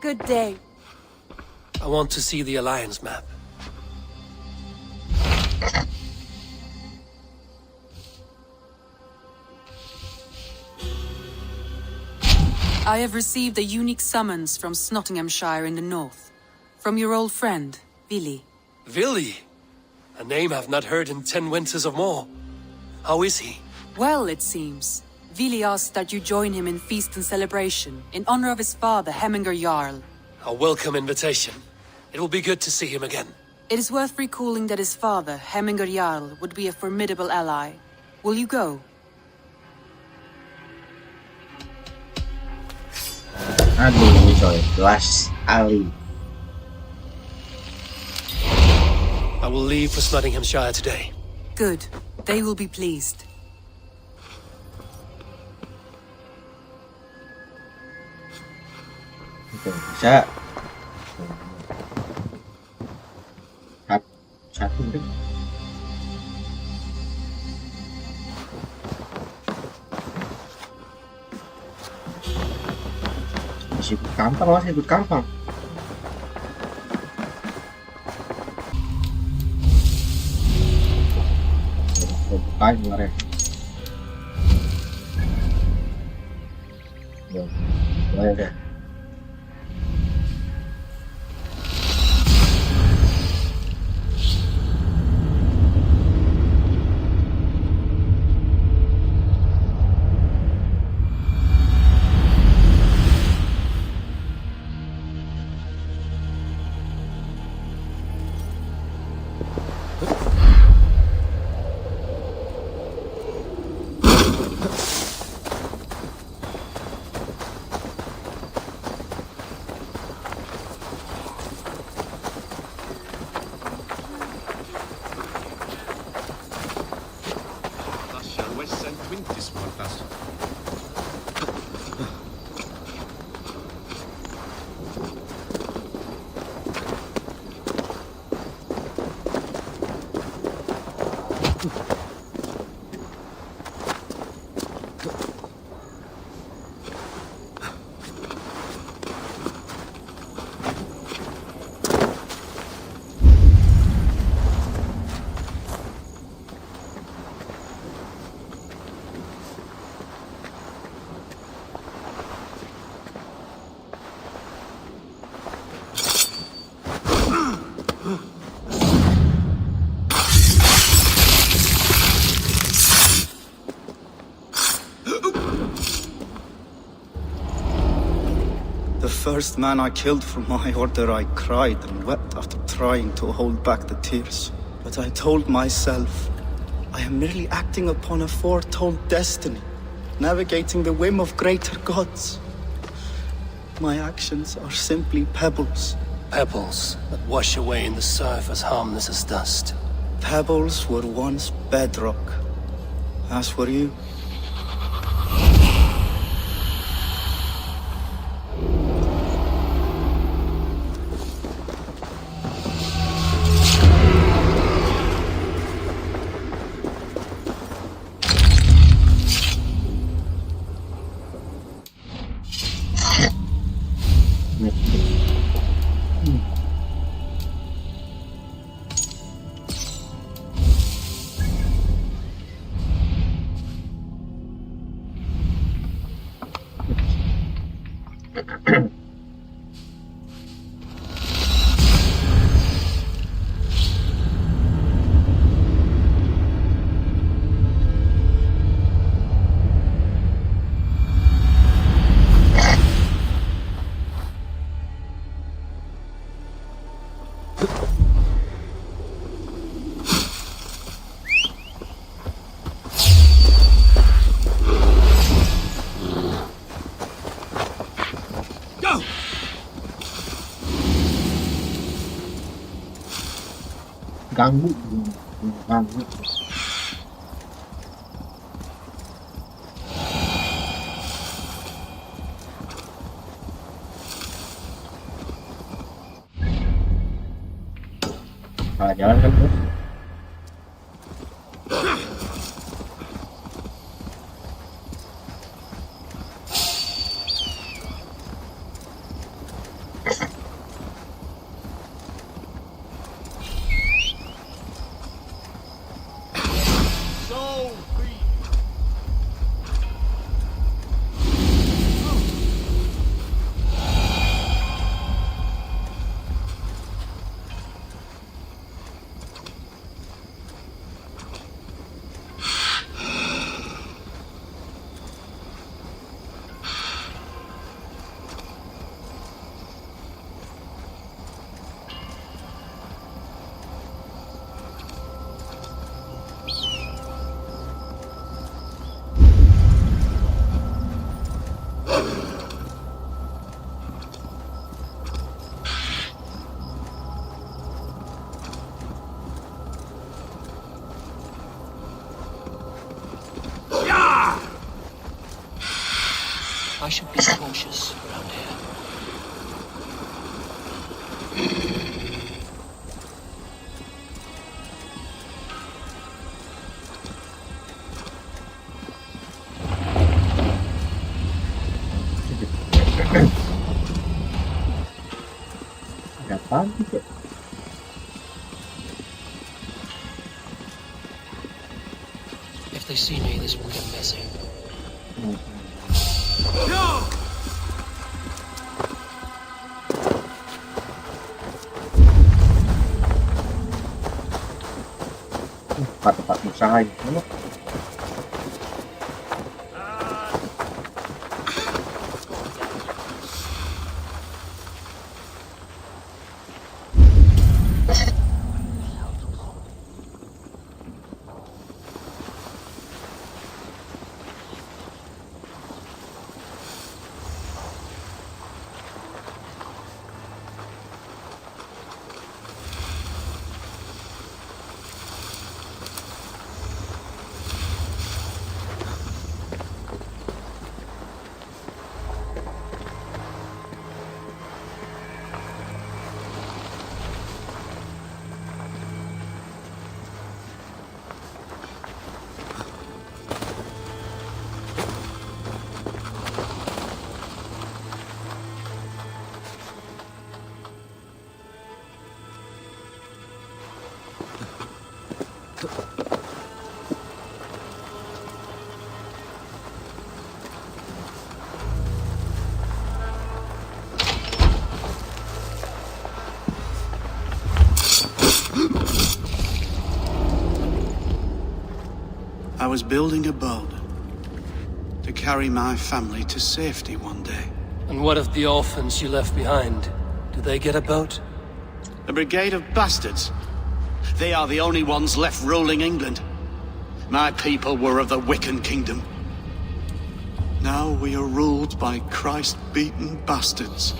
Good day. I want to see the Alliance map. I have received a unique summons from Nottinghamshire in the north. From your old friend, Vili. Vili? A name I've not heard in 10 winters or more. How is he? Well, it seems. Vili asked that you join him in feast and celebration, in honor of his father, Hemminger Jarl. A welcome invitation. It will be good to see him again. It is worth recalling that his father, Hemminger Jarl, would be a formidable ally. Will you go? Aduh, coy, Glass Alley. I will leave for Nottinghamshire today. Good. They will be pleased. Oke, bisa. Satu deh. Masih ikut kampang, masih ikut kampang. Bukain kemarin. Ya, boleh deh. The first man I killed for my order, I cried and wept after trying to hold back the tears. But I told myself, I am merely acting upon a foretold destiny, navigating the whim of greater gods. My actions are simply pebbles. Pebbles that wash away in the surf as harmless as dust. Pebbles were once bedrock, as were you. Ganggu. Jalan kan bos? I should be cautious around here. Ada apaan gitu? If they see me, this will get messy. Tempat usaha ini. I was building a boat to carry my family to safety one day. And what of the orphans you left behind? Do they get a boat? A brigade of bastards. They are the only ones left ruling England. My people were of the Wiccan kingdom. Now we are ruled by Christ-beaten bastards.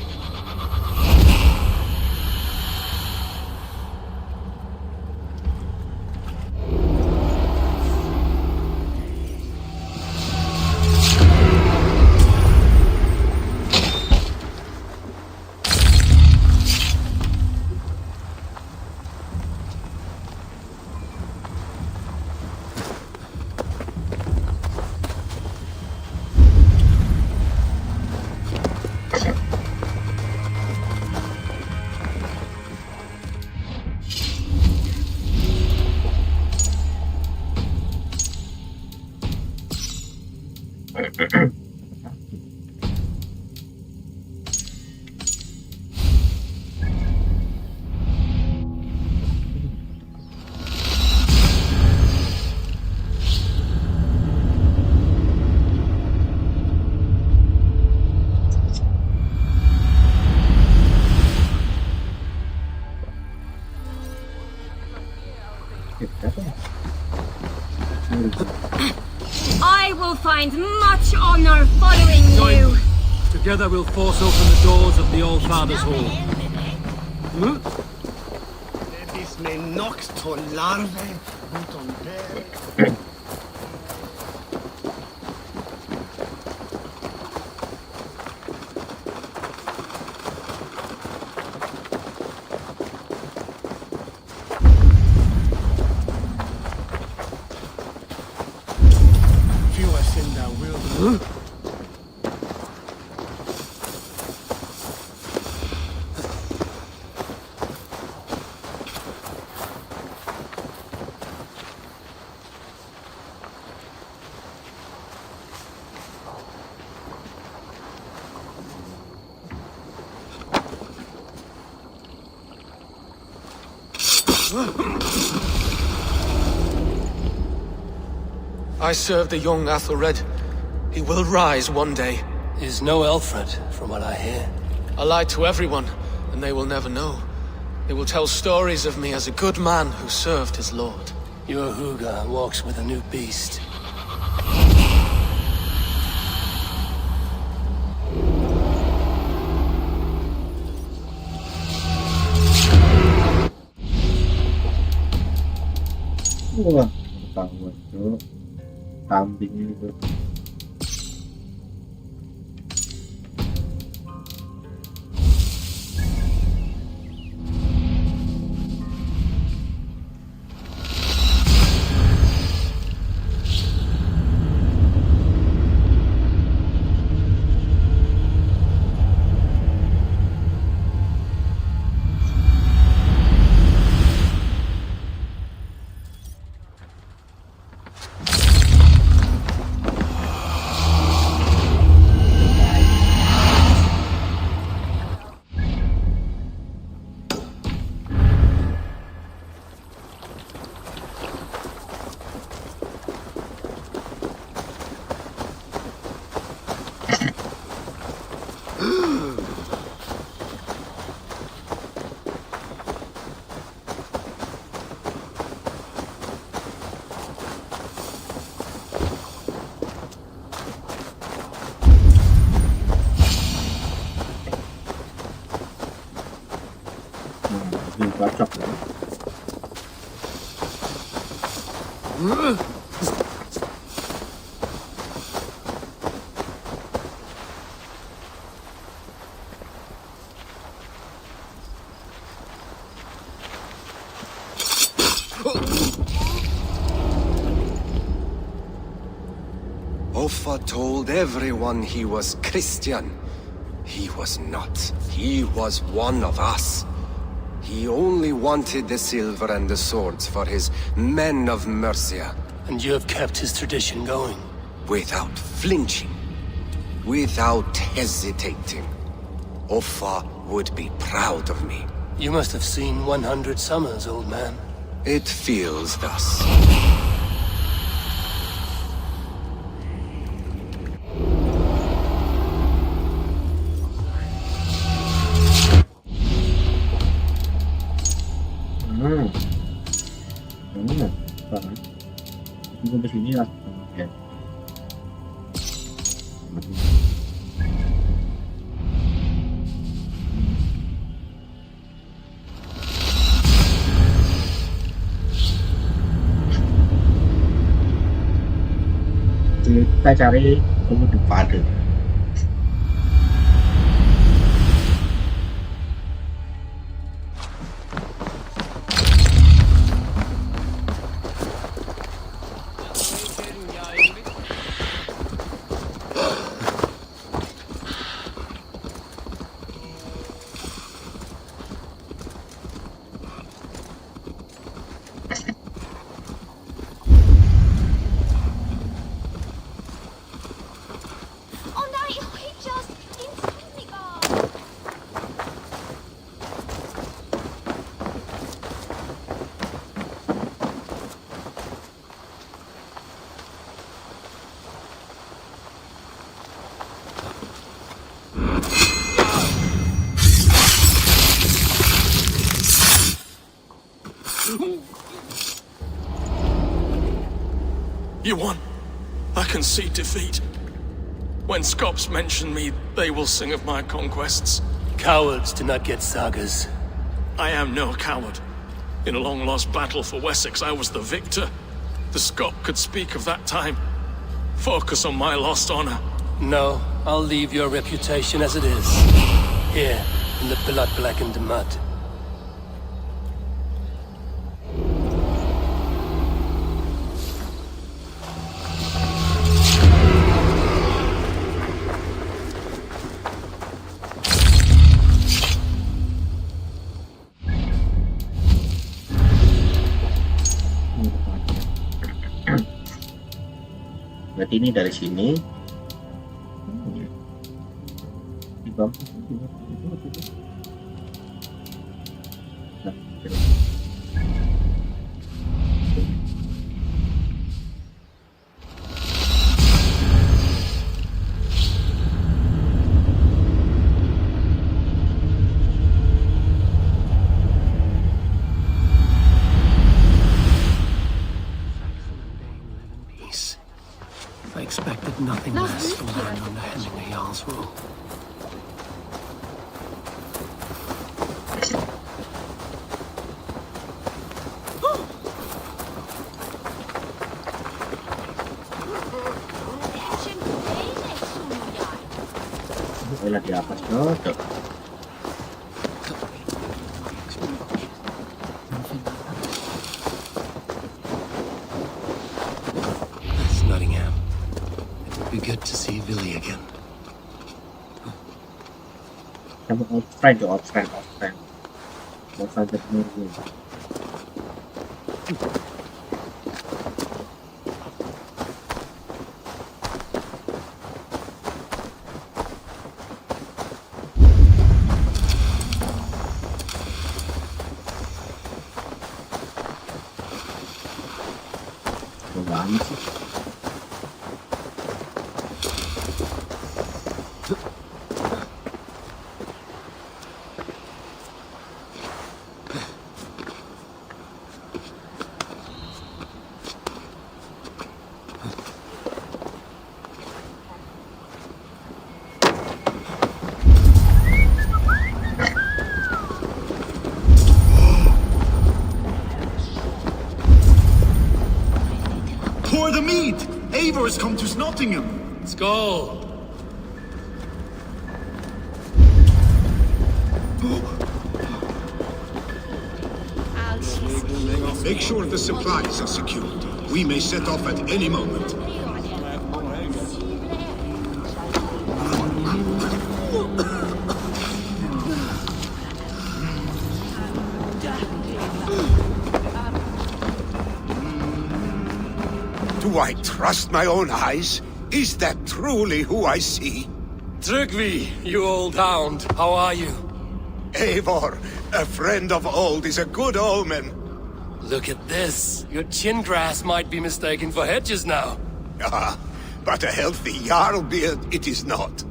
I will find much honor following you. Together we'll force open the doors of the All-Father's Hall. Ladies may knock to larvae, put on bed. I serve the young Athelred. He will rise one day. Is no Alfred, from what I hear. I lied to everyone, and they will never know. They will tell stories of me as a good man who served his lord. Your Hooga walks with a new beast. Wah, ketahuan tuh kambing ini tuh. cocok ya. Offa told everyone he was Christian. He was not. He was one of us. He only wanted the silver and the swords for his men of Mercia. And you have kept his tradition going. Without flinching. Without hesitating. Offa would be proud of me. You must have seen 100 summers, old man. It feels thus. Sampai sini lah. Oke. Kita cari tunggu depan. You won. I can see defeat. When Scops mention me, they will sing of my conquests. Cowards do not get sagas. I am no coward. In a long-lost battle for Wessex, I was the victor. The Scop could speak of that time. Focus on my lost honor. No, I'll leave your reputation as it is. Here, in the blood-blackened mud. Berarti ini dari sini. Di bawah. Nah, I expected nothing less from man under Henning the Jarl's rule. Boleh di atas cocok. That's Nottingham. It would be good to see Billy again. Kamu outframe. Mau sampai sini. Banget sih. mead! Eivor has come to Snottingham! Skull! Make sure the supplies are secured. We may set off at any moment. Do I trust my own eyes? Is that truly who I see? Tryggvi, you old hound, how are you? Eivor, a friend of old is a good omen. Look at this. Your chin grass might be mistaken for hedges now. Ah, but a healthy Jarl beard it is not.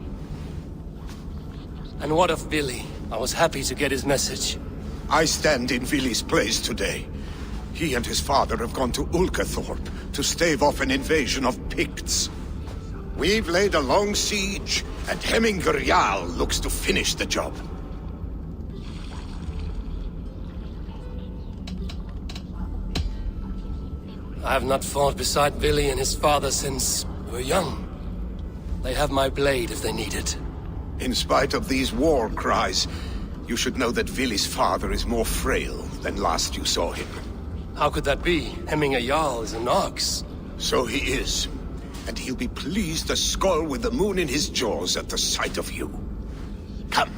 And what of Billy? I was happy to get his message. I stand in Vili's place today. He and his father have gone to Walkthrought to stave off an invasion of Picts. We've laid a long siege, and Hemminger Jarl looks to finish the job. I have not fought beside Billy and his father since we were young. They have my blade if they need it. In spite of these war cries, you should know that Vili's father is more frail than last you saw him. How could that be? Hemminger Jarl is an ox. So he is. And he'll be pleased to skull with the moon in his jaws at the sight of you. Come,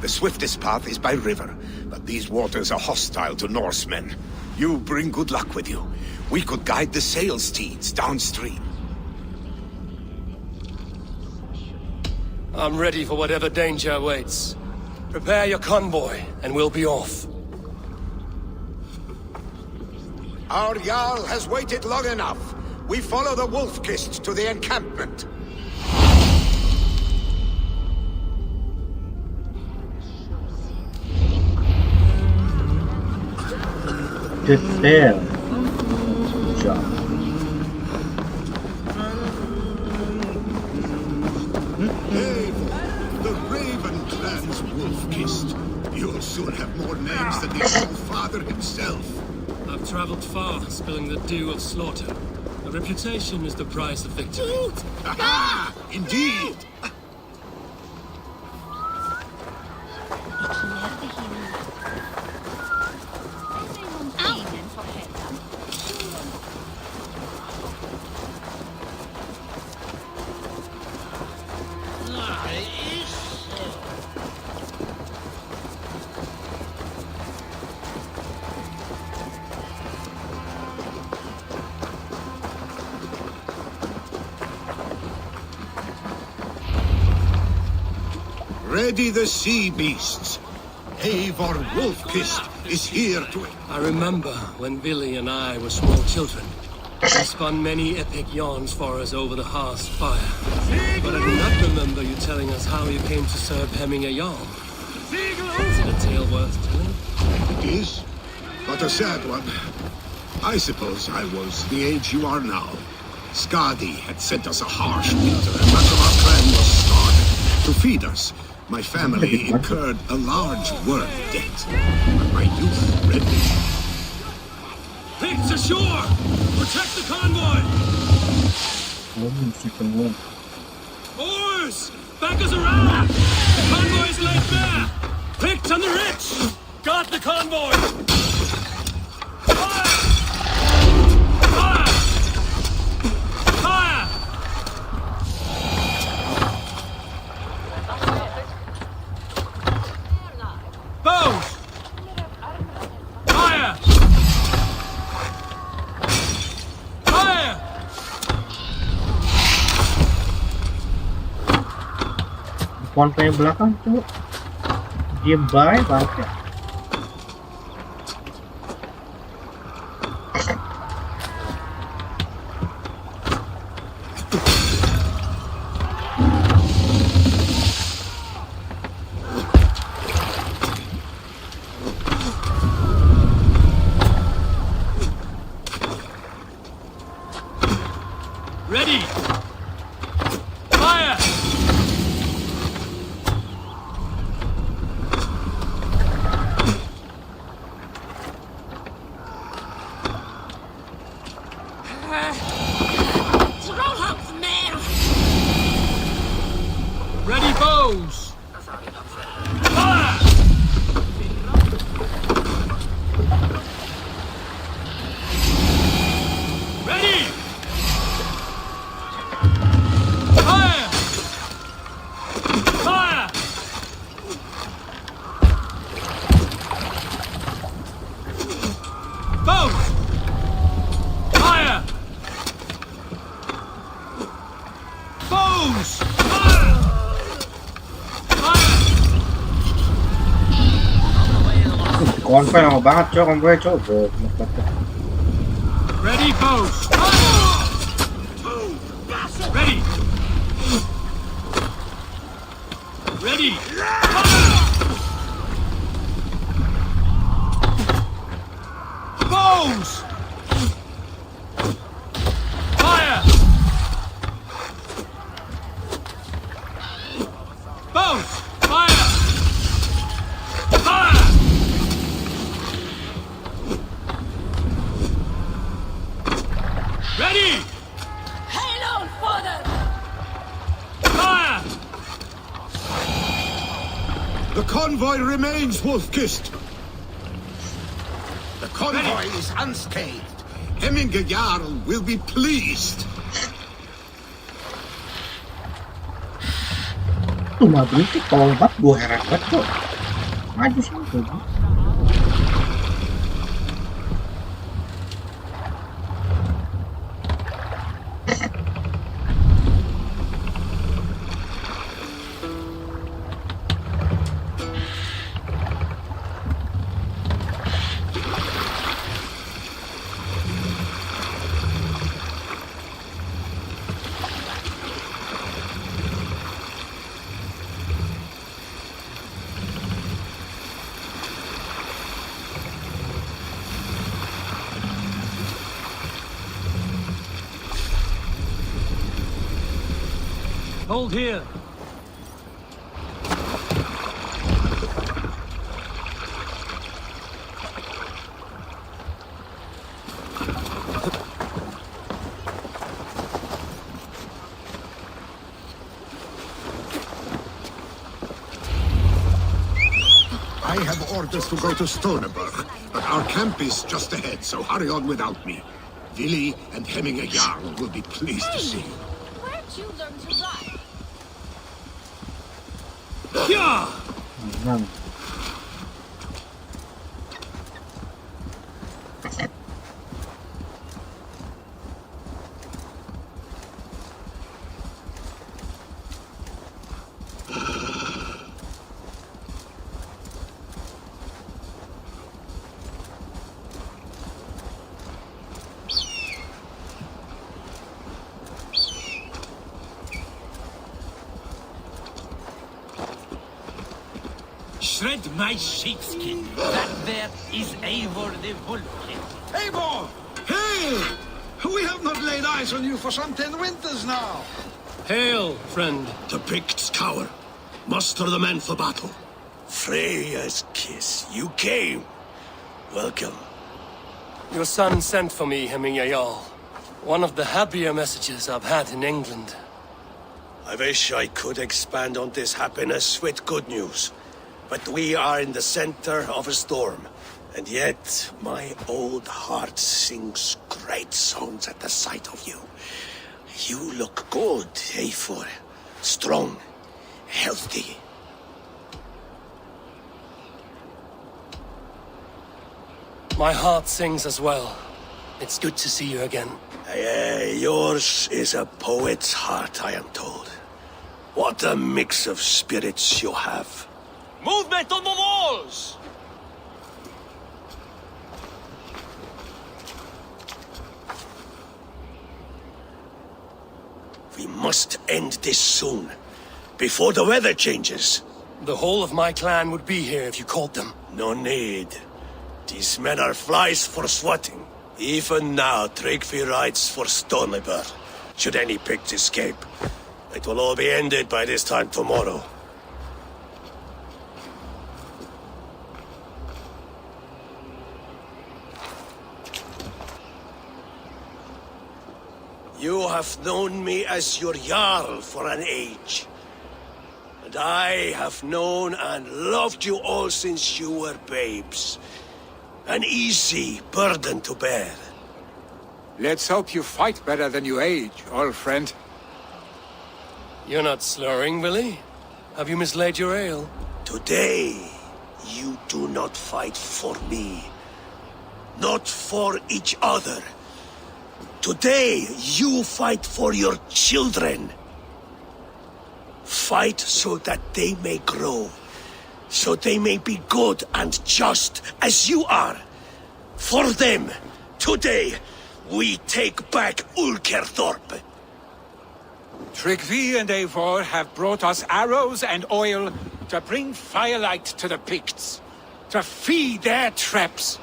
the swiftest path is by river, but these waters are hostile to Norsemen. You bring good luck with you. We could guide the sail steeds downstream. I'm ready for whatever danger awaits. Prepare your convoy, and we'll be off. Our Jarl has waited long enough. We follow the Wolf-Kist to the encampment. Good sail. Good job. Hey, the Raven Clan's Wolf-Kist. You'll soon have more names than the old father himself. I've traveled far, spilling the dew of slaughter. A reputation is the price of victory. Aha! Indeed! Ready the sea beasts. Eivor Wolf-Kist is here to... I remember when Billy and I were small children. He spun many epic yarns for us over the hearth's fire. But I do not remember you telling us how you came to serve Hemminger Jarl. Is it a tale worth telling? It is, but a sad one. I suppose I was the age you are now. Skadi had sent us a harsh winter, and much of our clan was starving. To feed us, my family incurred a large work debt, but my youth read me. Picts ashore! Protect the convoy! Oars! Back us around! The convoy is laid bare! Picts on the rich! Guard the convoy! Fire! Fire! Fire! Bows! Fire! Fire! Depan kayak belakang tuh. Dia baik banget. Ready! Fire! Foes! Fire! Ready! Fire! Fire! Foes! Fire! Foes! Fire! Konvoy lama banget cok, konvoy cok. Goblok banget. Ready, foes! Ready! Ready! Foes! Fire! Foes! Fire! Fire! Ready! Hail on, father! Fire! The convoy remains wolf-kissed. The convoy is unscathed. Hemminger Jarl will be pleased. Tuh mobil itu tol banget, gue heran banget cok. Maju sih tuh. Hold here. I have orders to go to Stoneberg, but our camp is just ahead, so hurry on without me. Willi and Hemminger Jarl will be pleased to see you. Where'd you learn to ride? Yeah! Shred my sheepskin. That there is Eivor the Wolfkin. Eivor! Hail! We have not laid eyes on you for some 10 winters now. Hail, friend. The Picts cower. Muster the men for battle. Freya's kiss. You came. Welcome. Your son sent for me, Hemminger Jarl. One of the happier messages I've had in England. I wish I could expand on this happiness with good news. But we are in the center of a storm. And yet, my old heart sings great songs at the sight of you. You look good, Eivor. Strong, healthy. My heart sings as well. It's good to see you again. Yours is a poet's heart, I am told. What a mix of spirits you have. Movement on the walls! We must end this soon, before the weather changes. The whole of my clan would be here if you called them. No need. These men are flies for swatting. Even now, Tryggvi rides for Stoneberg. Should any Picts escape, it will all be ended by this time tomorrow. You have known me as your Jarl for an age. And I have known and loved you all since you were babes. An easy burden to bear. Let's hope you fight better than you age, old friend. You're not slurring, Billy? Have you mislaid your ale? Today, you do not fight for me. Not for each other. Today, you fight for your children. Fight so that they may grow. So they may be good and just as you are. For them, today, we take back Ulkerthorpe. Tryggvi and Eivor have brought us arrows and oil to bring firelight to the Picts, to feed their traps.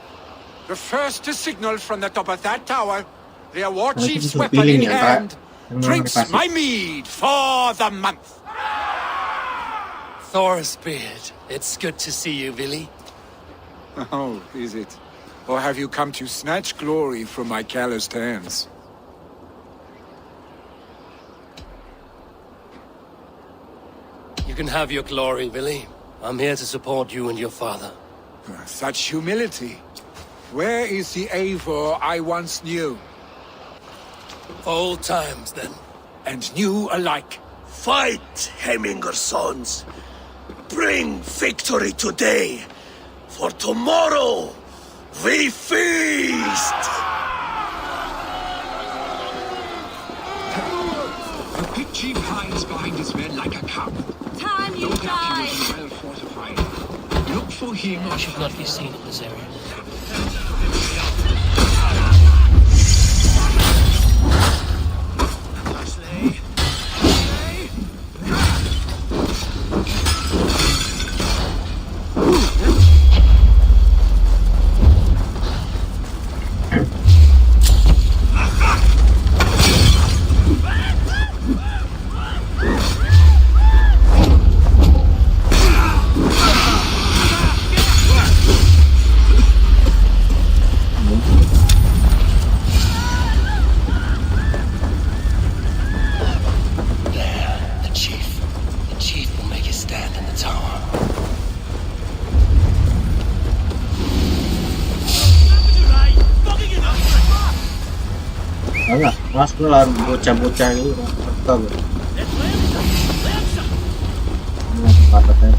The first to signal from the top of that tower, their war chief's weapon in hand, drinks my mead for the month. Thor's beard. It's good to see you, Billy. Oh, is it? Or have you come to snatch glory from my calloused hands? You can have your glory, Billy. I'm here to support you and your father. Such humility. Where is the Eivor I once knew? Old times, then. And new alike. Fight, Hemminger's sons. Bring victory today. For tomorrow, we feast! The Pict chief hides behind his men like a cub. Time you No doubt die. he will be well fortified. Look for him. I should not be seen in this area. Enggak, mas gue lawan bocah-bocah ini apa gue? Patahnya.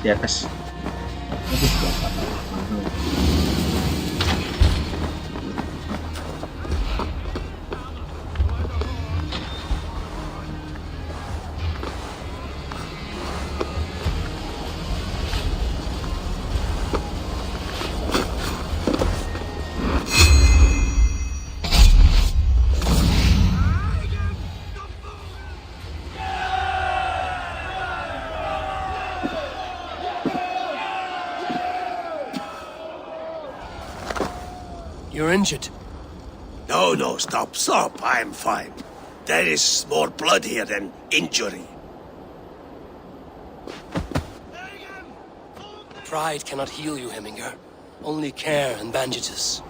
Di atas. You're injured. No, stop. I'm fine. There is more blood here than injury. Pride cannot heal you, Hemminger. Only care and bandages.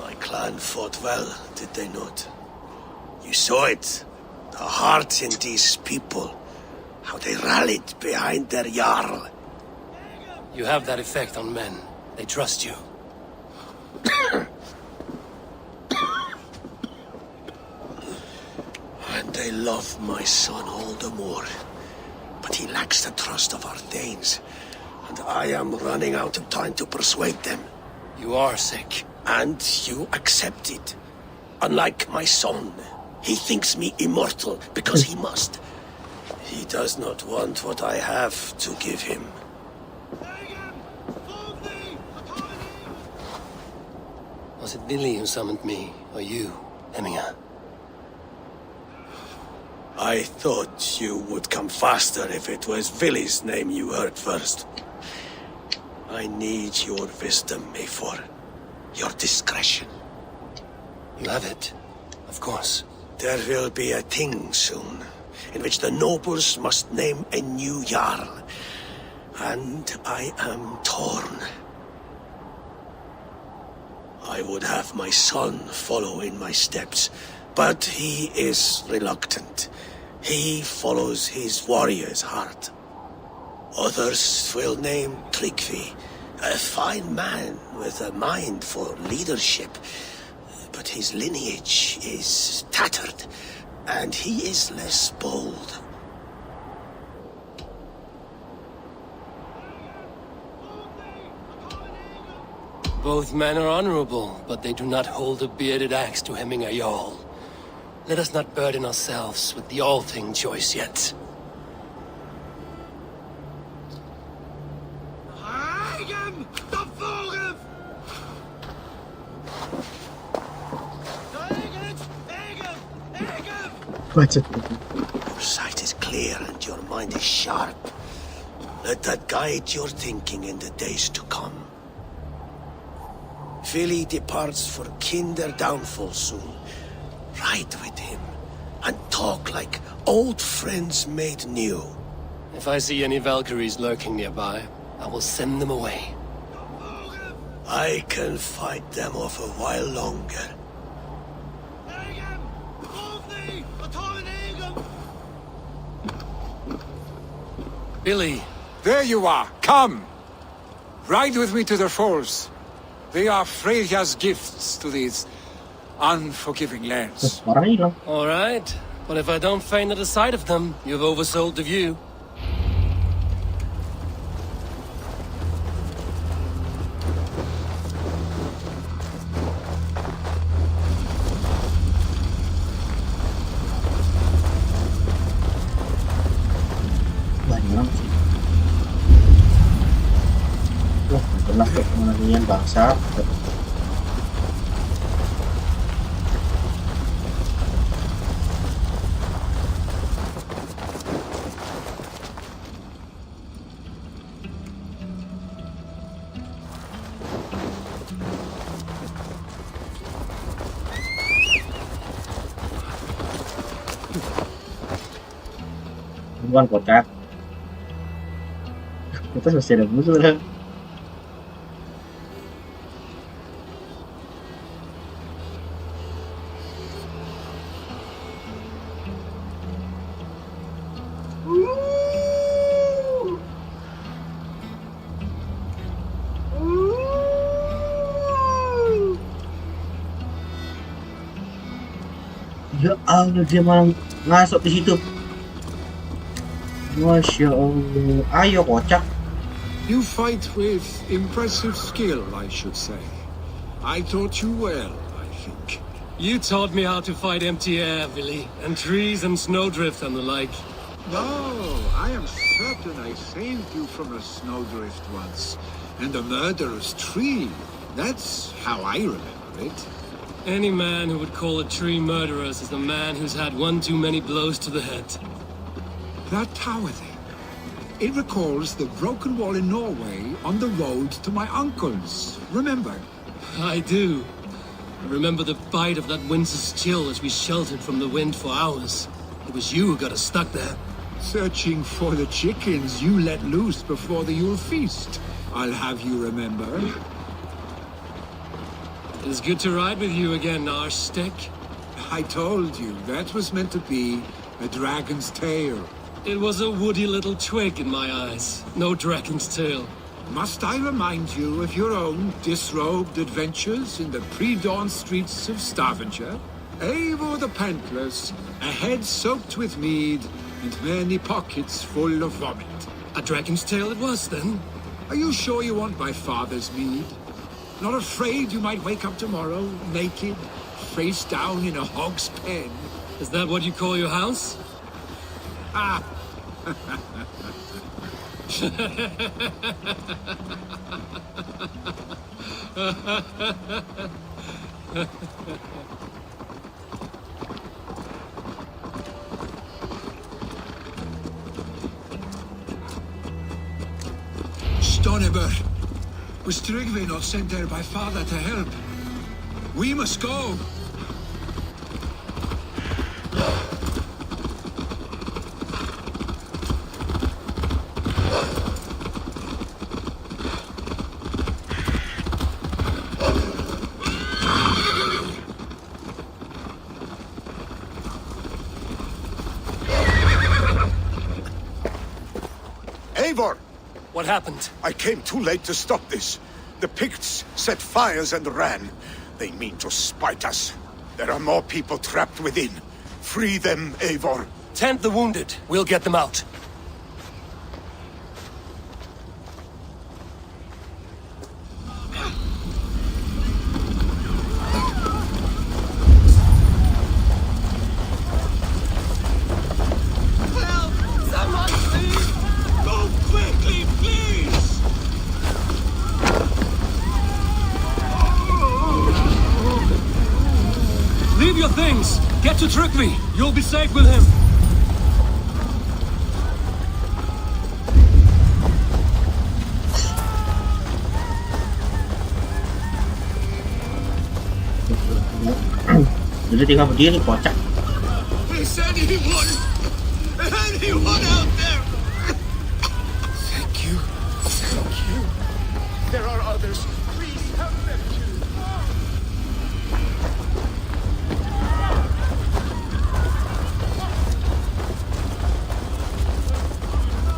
My clan fought well, did they not? You saw it. The heart in these people. How they rallied behind their Jarl. You have that effect on men. They trust you. And they love my son all the more. But he lacks the trust of our Danes. And I am running out of time to persuade them. You are sick. And you accept it. Unlike my son, he thinks me immortal because he must. He does not want what I have to give him. Was it Billy who summoned me, or you, Hemminger? I thought you would come faster if it was Villy's name you heard first. I need your wisdom, Mayfor. Your discretion. You have it, of course. There will be a thing soon, in which the nobles must name a new Jarl. And I am torn. I would have my son follow in my steps, but he is reluctant. He follows his warrior's heart. Others will name Tryggvi, a fine man with a mind for leadership. But his lineage is tattered, and he is less bold. Both men are honorable, but they do not hold a bearded axe to Hemminger Jarl. Let us not burden ourselves with the all-thing choice yet. Your sight is clear and your mind is sharp. Let that guide your thinking in the days to come. Vili departs for Kinder downfall soon. Ride with him and talk like old friends made new. If I see any Valkyries lurking nearby, I will send them away. I can fight them off a while longer. Billy! There you are! Come! Ride with me to the falls. They are Freya's gifts to these unforgiving lands. All right, but if I don't faint at the sight of them, you've oversold the view. Bangsa. Bukan kocak. Kita masih ada musuh kan? Ya Allah, dia malah masuk di situ. Masya Allah. Ayo kocak. You fight with impressive skill, I should say. I taught you well, I think. You taught me how to fight empty air, Billy, and trees and snowdrift and the like. No, I am certain I saved you from a snowdrift once, and a murderous tree. That's how I remember it. Any man who would call a tree murderous is a man who's had one too many blows to the head. That tower then. It recalls the broken wall in Norway on the road to my uncle's. Remember? I do. I remember the bite of that winter's chill as we sheltered from the wind for hours. It was you who got us stuck there. Searching for the chickens you let loose before the Yule feast. I'll have you remember. It's good to ride with you again, Arstick. I told you, that was meant to be a dragon's tail. It was a woody little twig in my eyes. No dragon's tail. Must I remind you of your own disrobed adventures in the pre-dawn streets of Stavanger? Eivor the Pantless, a head soaked with mead, and many pockets full of vomit. A dragon's tail it was, then? Are you sure you want my father's mead? Not afraid you might wake up tomorrow, naked, face down in a hog's pen? Is that what you call your house? Ah! Stoniver, was Tryggvi not sent there by father to help? We must go. Eivor! What happened? I came too late to stop this. The Picts set fires and ran. They mean to spite us. There are more people trapped within. Free them, Eivor. Tend the wounded. We'll get them out. Help! Someone please! Go quickly, please! Leave your things! Get to Tryggvi! You'll be safe with him! Jadi tinggal berdiri kocak. Is anyone out there? Thank you. Thank you. There are others. Please help them too.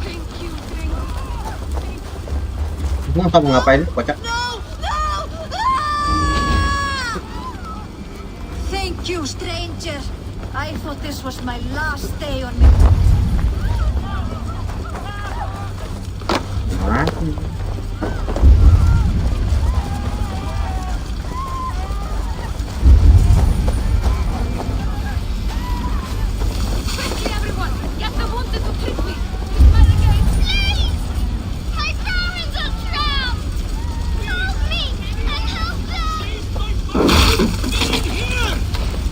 Thank you, thank you. Kamu tahu ngapain kocak? Thank you, stranger. I thought this was my last day on me. Quickly, everyone! Get the wounded to Tryggvi! Please! My parents are trapped! Help me and help them!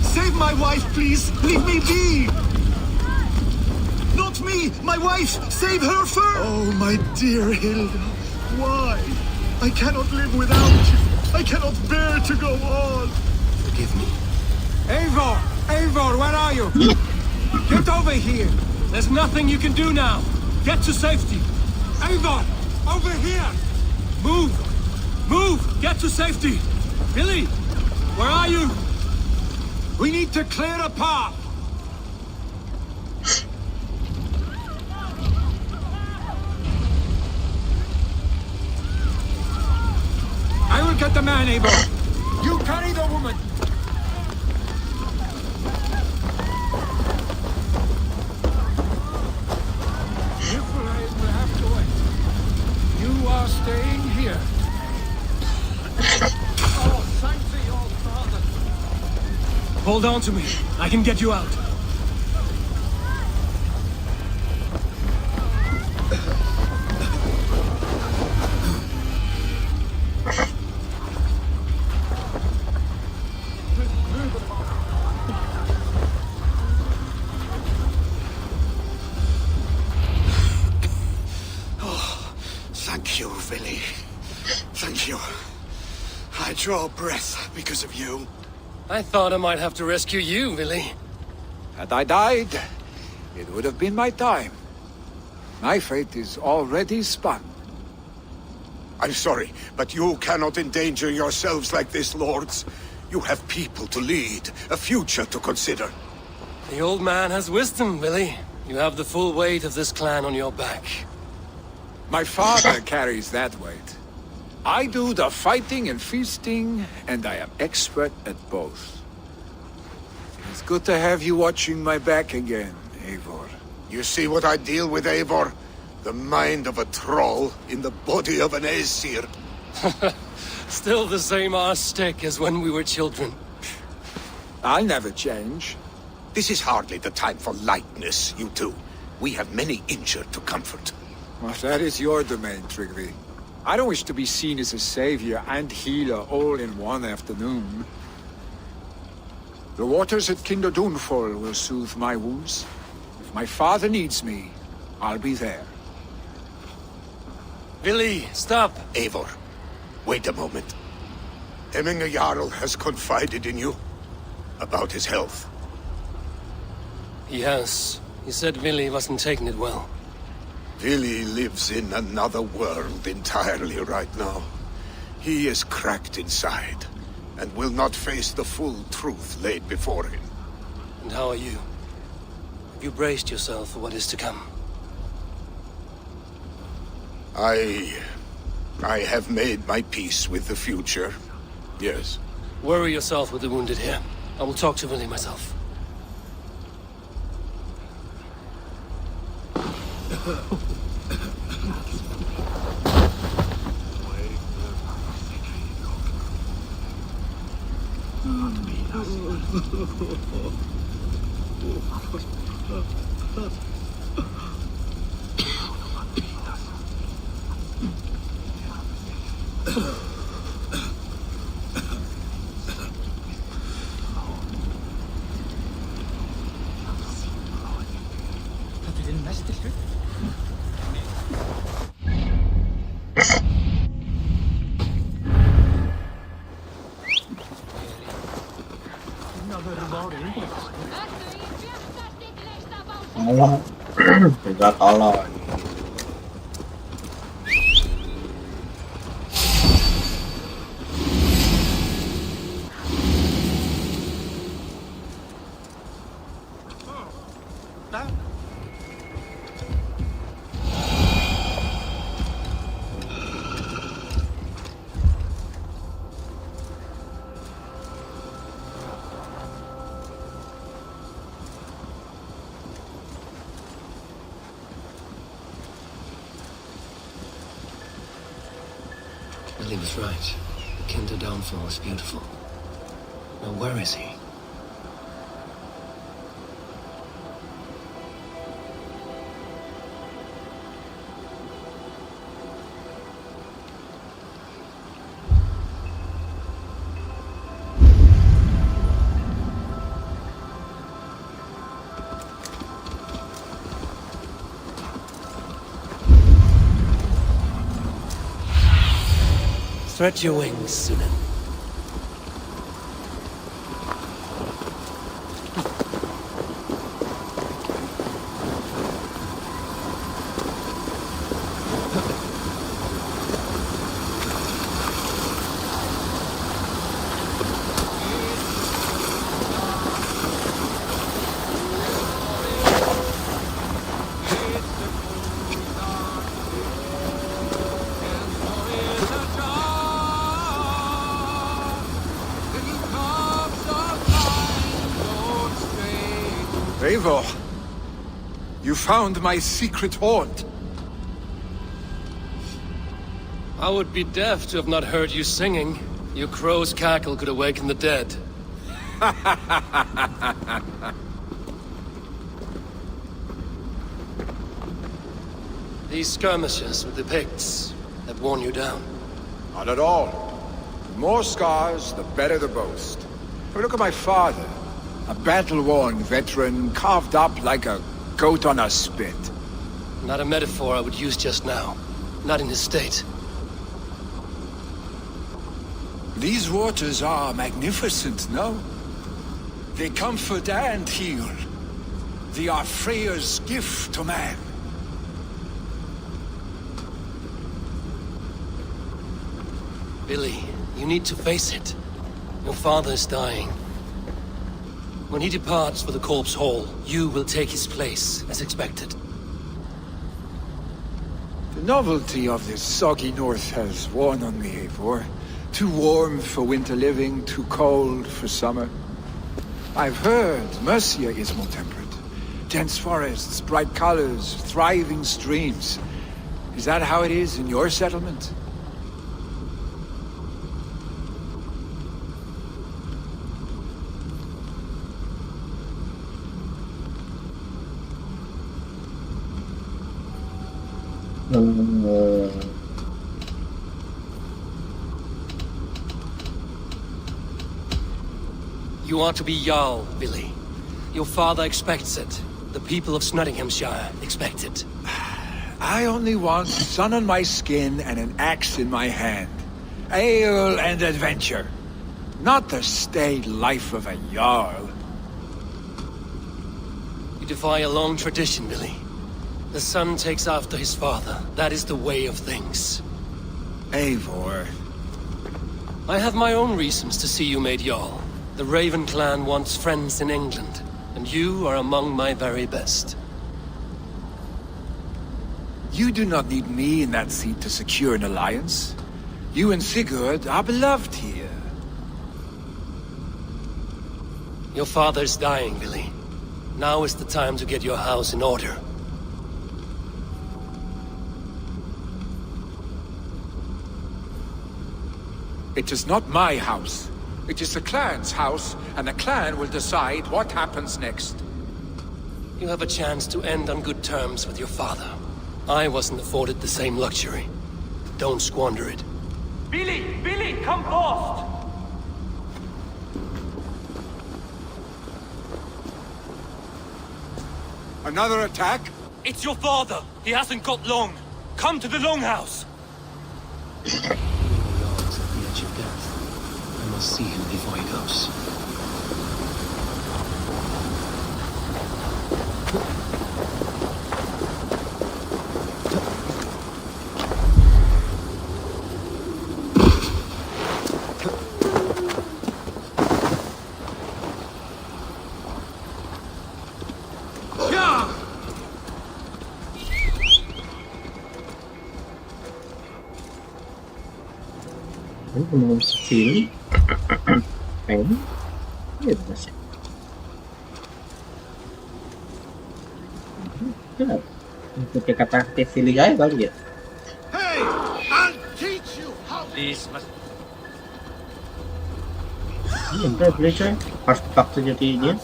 Save my wife, please! Leave me be! Not me! My wife! Save her first! Oh, my dear Hilda. Why? I cannot live without you. I cannot bear to go on. Forgive me. Eivor! Eivor, where are you? Get over here! There's nothing you can do now! Get to safety! Eivor! Over here! Move! Move! Get to safety! Billy! Where are you? We need to clear a path! I will get the man, Eivor. You carry the woman. Niflheim will have to wait. You are staying here. Oh, thank thee, old father. Hold on to me. I can get you out. Thank you, Vili. Thank you. I draw breath because of you. I thought I might have to rescue you, Billy. Had I died, it would have been my time. My fate is already spun. I'm sorry, but you cannot endanger yourselves like this, lords. You have people to lead, a future to consider. The old man has wisdom, Billy. You have the full weight of this clan on your back. My father carries that weight. I do the fighting and feasting, and I am expert at both. It's good to have you watching my back again, Eivor. You see what I deal with, Eivor? The mind of a troll in the body of an Aesir. Still the same arse stick as when we were children. I'll never change. This is hardly the time for lightness, you two. We have many injured to comfort. Well, that is your domain, Tryggvi. I don't wish to be seen as a savior and healer all in one afternoon. The waters at Kinderdunfol will soothe my wounds. If my father needs me, I'll be there. Billy, stop! Eivor, wait a moment. Hemminger Jarl has confided in you about his health. He has. He said Willy wasn't taking it well. Willy lives in another world entirely right now. He is cracked inside, and will not face the full truth laid before him. And how are you? Have you braced yourself for what is to come? I have made my peace with the future, yes. Worry yourself with the wounded here. I will talk to Willy myself. Kalah. Kita kalah. Willy was right. Kinder Downfall is beautiful. Now where is he? Stretch your wings, Sunan. Eivor, you found my secret haunt. I would be deaf to have not heard you singing. Your crow's cackle could awaken the dead. These skirmishes with the Picts have worn you down. Not at all. The more scars, the better the boast. But look at my father. A battle-worn veteran, carved up like a goat on a spit. Not a metaphor I would use just now. Not in his state. These waters are magnificent, no? They comfort and heal. They are Freya's gift to man. Billy, you need to face it. Your father is dying. When he departs for the Corpse Hall, you will take his place, as expected. The novelty of this soggy north has worn on me, Eivor. Too warm for winter living, too cold for summer. I've heard Mercia is more temperate. Dense forests, bright colors, thriving streams. Is that how it is in your settlement? You are to be Jarl, Billy. Your father expects it. The people of Nottinghamshire expect it. I only want sun on my skin and an axe in my hand. Ale and adventure. Not the staid life of a Jarl. You defy a long tradition, Billy. The son takes after his father. That is the way of things. Eivor. I have my own reasons to see you made Jarl. The Raven clan wants friends in England, and you are among my very best. You do not need me in that seat to secure an alliance. You and Sigurd are beloved here. Your father is dying, Billy. Now is the time to get your house in order. It is not my house. It is the clan's house, and the clan will decide what happens next. You have a chance to end on good terms with your father. I wasn't afforded the same luxury. Don't squander it. Billy! Billy, come fast! Another attack? It's your father! He hasn't got long! Come to the Longhouse! Jarl's at the edge of death. I must see him before he goes. Belum film. Pengen. Ya masih. Untuk kata feeling aja kali ya. Hey, I'll teach you how. Please, Iya, udah boleh coy. Pas waktunya kayaknya.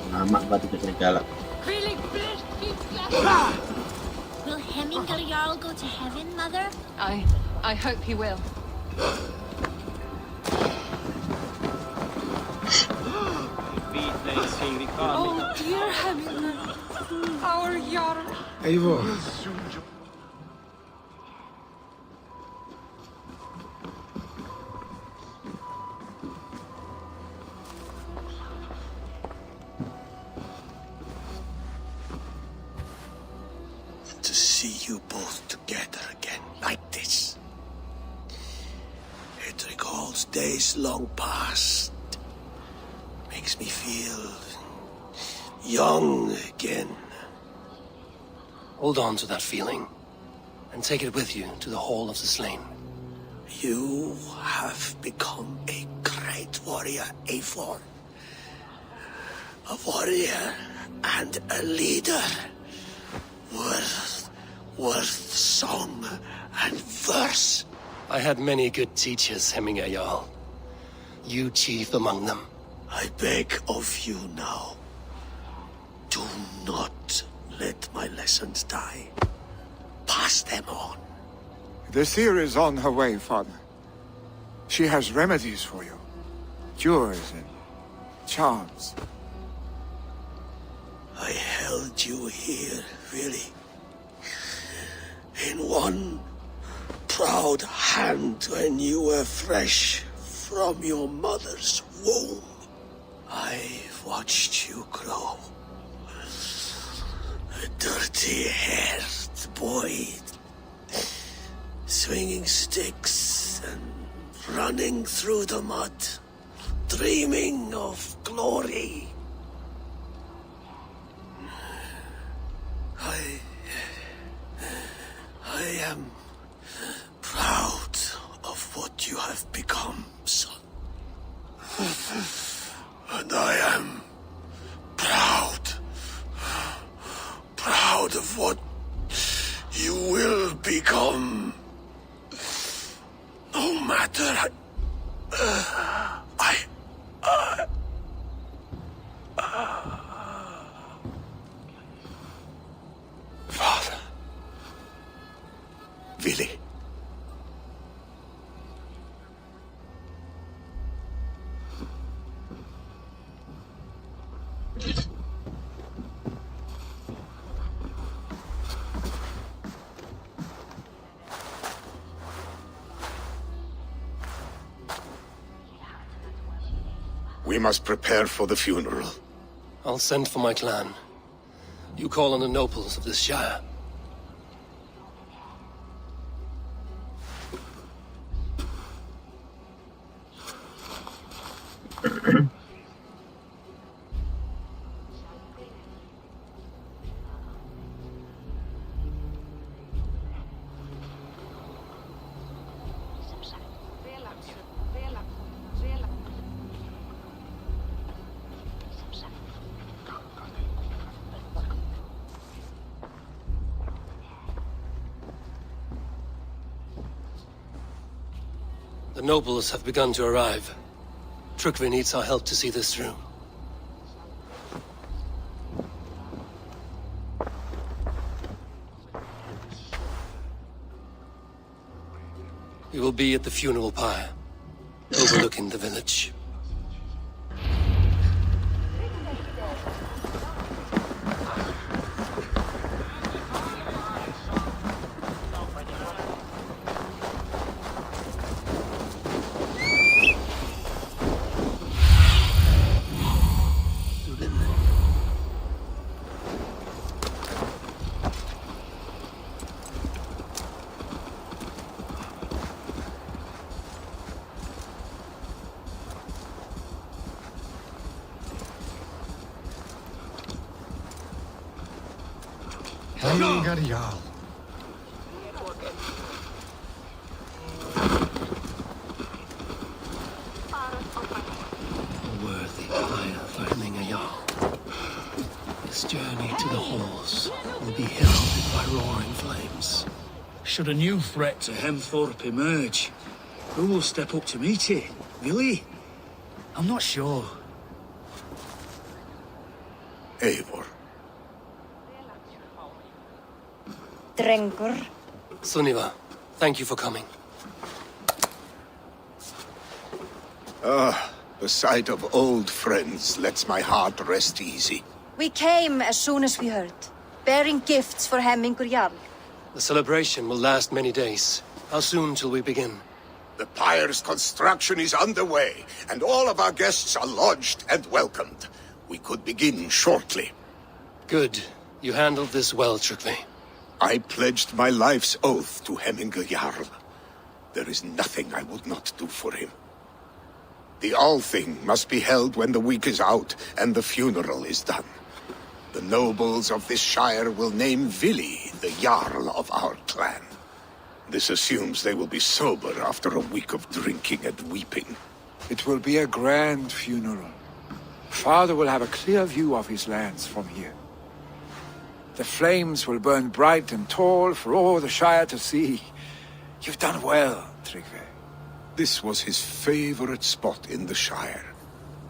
Lama banget itu segala. Will Hemminger Jarl go to heaven, Mother? I hope he will. Oh, dear Hemminger. Our Jarl. Eivor. To see you both together again like this. It recalls days long past. Makes me feel young again. Hold on to that feeling, and take it with you to the Hall of the Slain. You have become a great warrior, Eivor. A warrior and a leader. Worth song and verse. I had many good teachers, Hemminger Jarl. You chief among them. I beg of you now, do not let my lessons die. Pass them on. The seer is on her way, Father. She has remedies for you. Cures and charms. I held you here, really. In one proud hand when you were fresh from your mother's womb. I've watched you grow. A dirty-haired boy, swinging sticks and running through the mud, dreaming of glory. I am proud of what you have become, son. And I am proud of what you will become. No matter. Father. Willy. We must prepare for the funeral. I'll send for my clan. You call on the nobles of this shire. The nobles have begun to arrive. Trukvi needs our help to see this through. We will be at the funeral pyre, overlooking the village. Jarl. A worthy pyre for hemming a Jarl. This journey to the halls will be heralded by roaring flames. Should a new threat to Hemthorpe emerge, who will step up to meet it? Really? I'm not sure. Eivor. Drengur. Sunniva, thank you for coming. The sight of old friends lets my heart rest easy. We came as soon as we heard, bearing gifts for Hemmingur Jarl. The celebration will last many days. How soon till we begin? The pyre's construction is underway, and all of our guests are lodged and welcomed. We could begin shortly. Good. You handled this well, Trukvi. I pledged my life's oath to Hemmingur Jarl. There is nothing I would not do for him. The Althing must be held when the week is out and the funeral is done. The nobles of this shire will name Vili the Jarl of our clan. This assumes they will be sober after a week of drinking and weeping. It will be a grand funeral. Father will have a clear view of his lands from here. The flames will burn bright and tall for all the Shire to see. You've done well, Tryggve. This was his favorite spot in the Shire.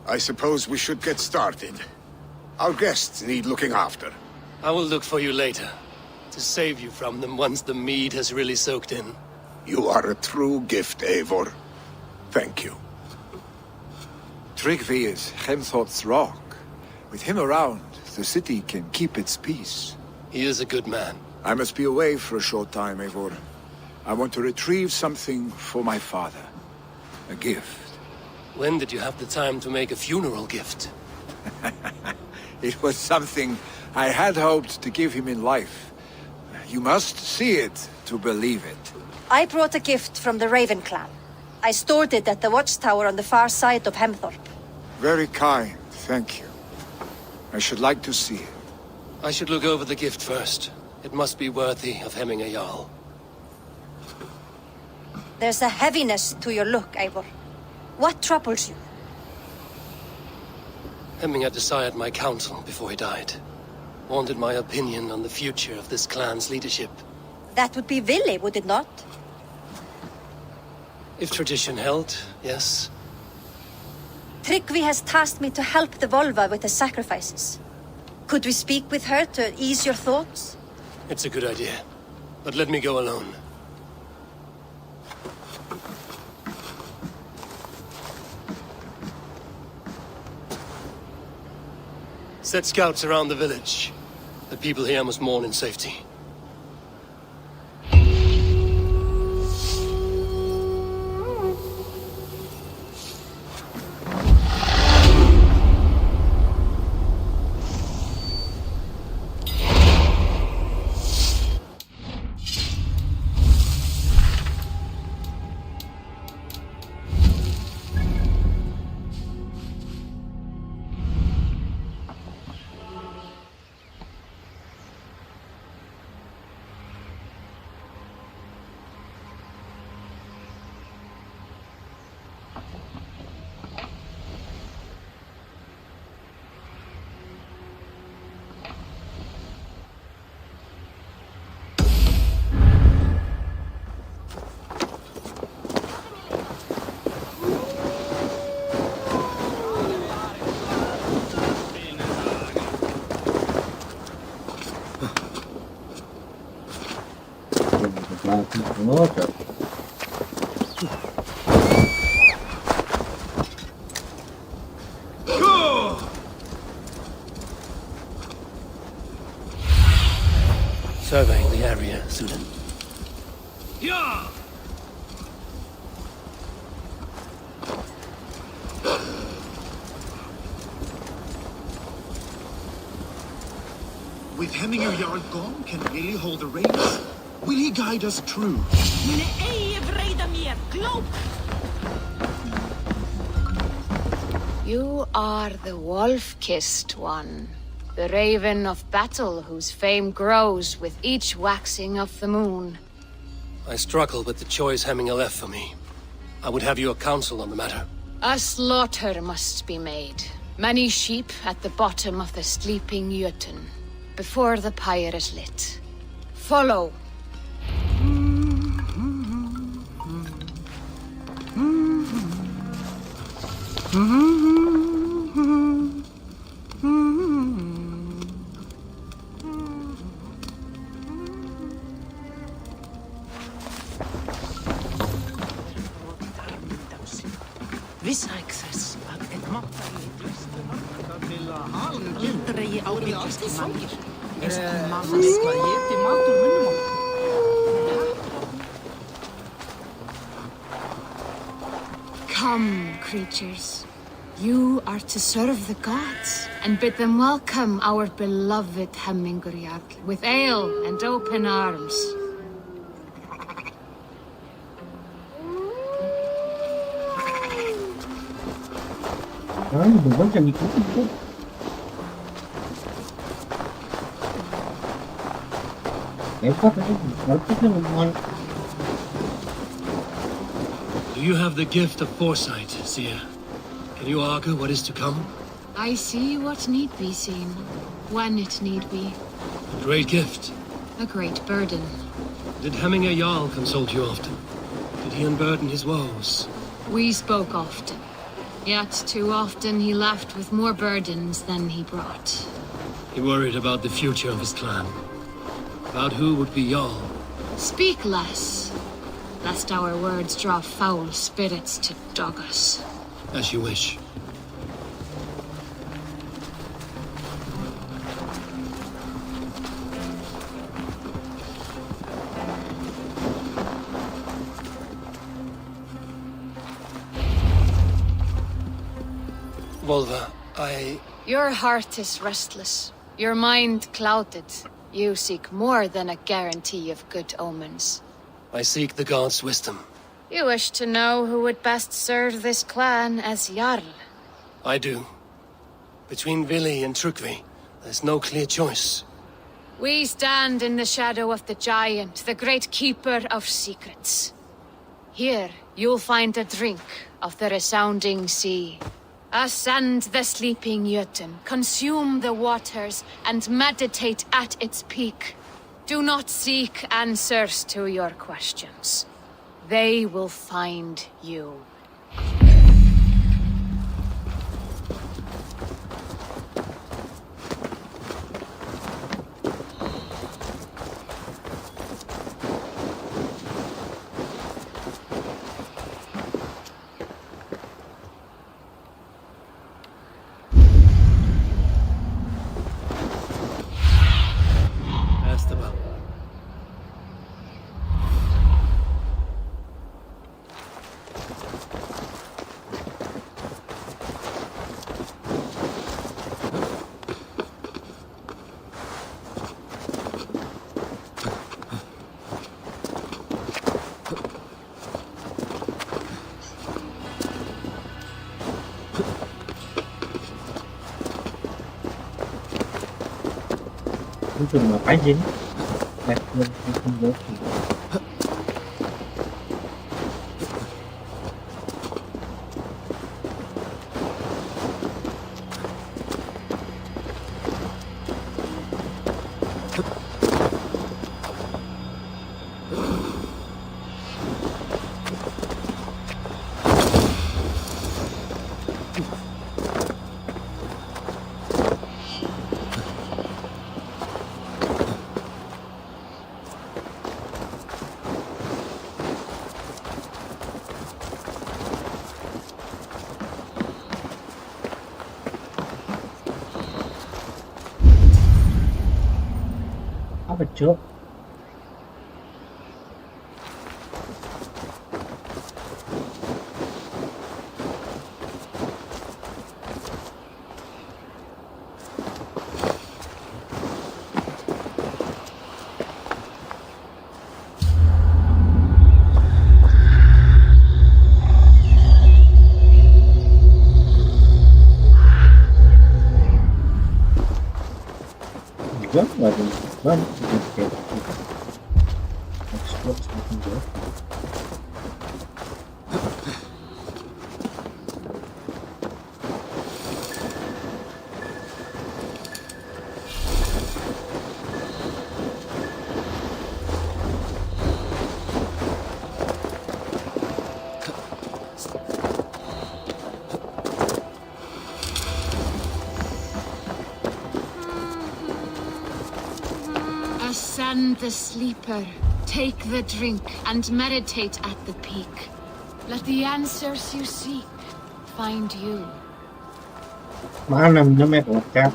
I suppose we should get started. Our guests need looking after. I will look for you later, to save you from them once the mead has really soaked in. You are a true gift, Eivor. Thank you. Tryggve is Hemthorpe's rock. With him around, the city can keep its peace. He is a good man. I must be away for a short time, Eivor. I want to retrieve something for my father. A gift. When did you have the time to make a funeral gift? It was something I had hoped to give him in life. You must see it to believe it. I brought a gift from the Raven clan. I stored it at the watchtower on the far side of Hemthorpe. Very kind, thank you. I should like to see it. I should look over the gift first. It must be worthy of hemming a Jarl. There's a heaviness to your look, Eivor. What troubles you? Hemming had desired my counsel before he died. Wanted my opinion on the future of this clan's leadership. That would be Vili, would it not? If tradition held, yes. Tryggve has tasked me to help the Volva with the sacrifices. Could we speak with her to ease your thoughts? It's a good idea. But let me go alone. Set scouts around the village. The people here must mourn in safety. Water. Surveying the area, Sudan. Yeah! With Hemminger Jarl gone, can Vili hold the reins? Will he guide us true? You are the wolf-kissed one. The raven of battle whose fame grows with each waxing of the moon. I struggle with the choice Hemminger left for me. I would have your counsel on the matter. A slaughter must be made. Many sheep at the bottom of the sleeping Jötun, before the pyre is lit. Follow. Come, creatures. You are to serve the gods, and bid them welcome our beloved Hemminger Jarl with ale and open arms. Do you have the gift of foresight, Seer? Can you argue what is to come? I see what need be seen, when it need be. A great gift. A great burden. Did Hemminger Jarl consult you often? Did he unburden his woes? We spoke often. Yet too often he left with more burdens than he brought. He worried about the future of his clan. About who would be Jarl. Speak less, lest our words draw foul spirits to dog us. As you wish. Volva, Your heart is restless, your mind clouded. You seek more than a guarantee of good omens. I seek the gods' wisdom. You wish to know who would best serve this clan as Jarl. I do. Between Vili and Trukvi, there's no clear choice. We stand in the shadow of the giant, the great keeper of secrets. Here, you'll find a drink of the resounding sea. Ascend the sleeping Jötun, consume the waters, and meditate at its peak. Do not seek answers to your questions. They will find you. Ini tuh ngapain sih ini? Apa cok? Juga nggak ada ban kayak ekspor semakin jauh. Ascend the sleeper, take the drink, and meditate at the peak. Let the answers you seek find you. Mana minumnya bocah?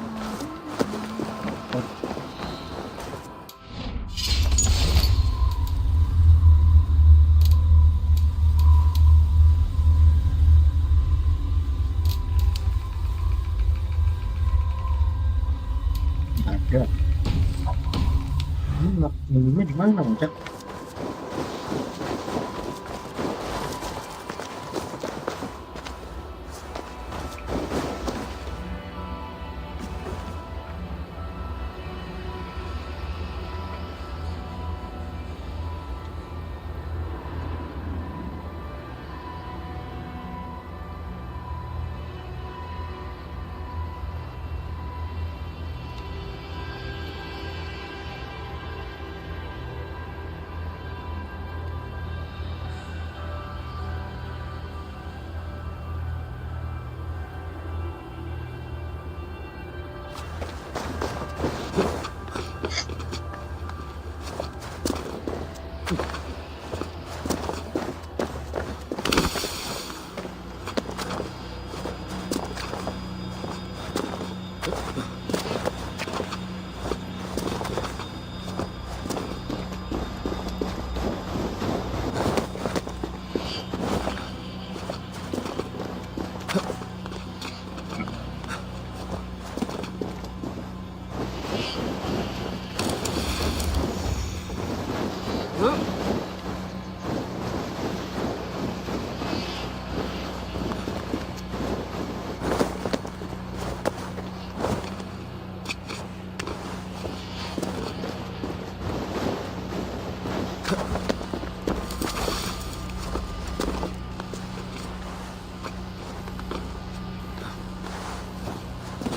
Ada. Minumnya di mana bocah?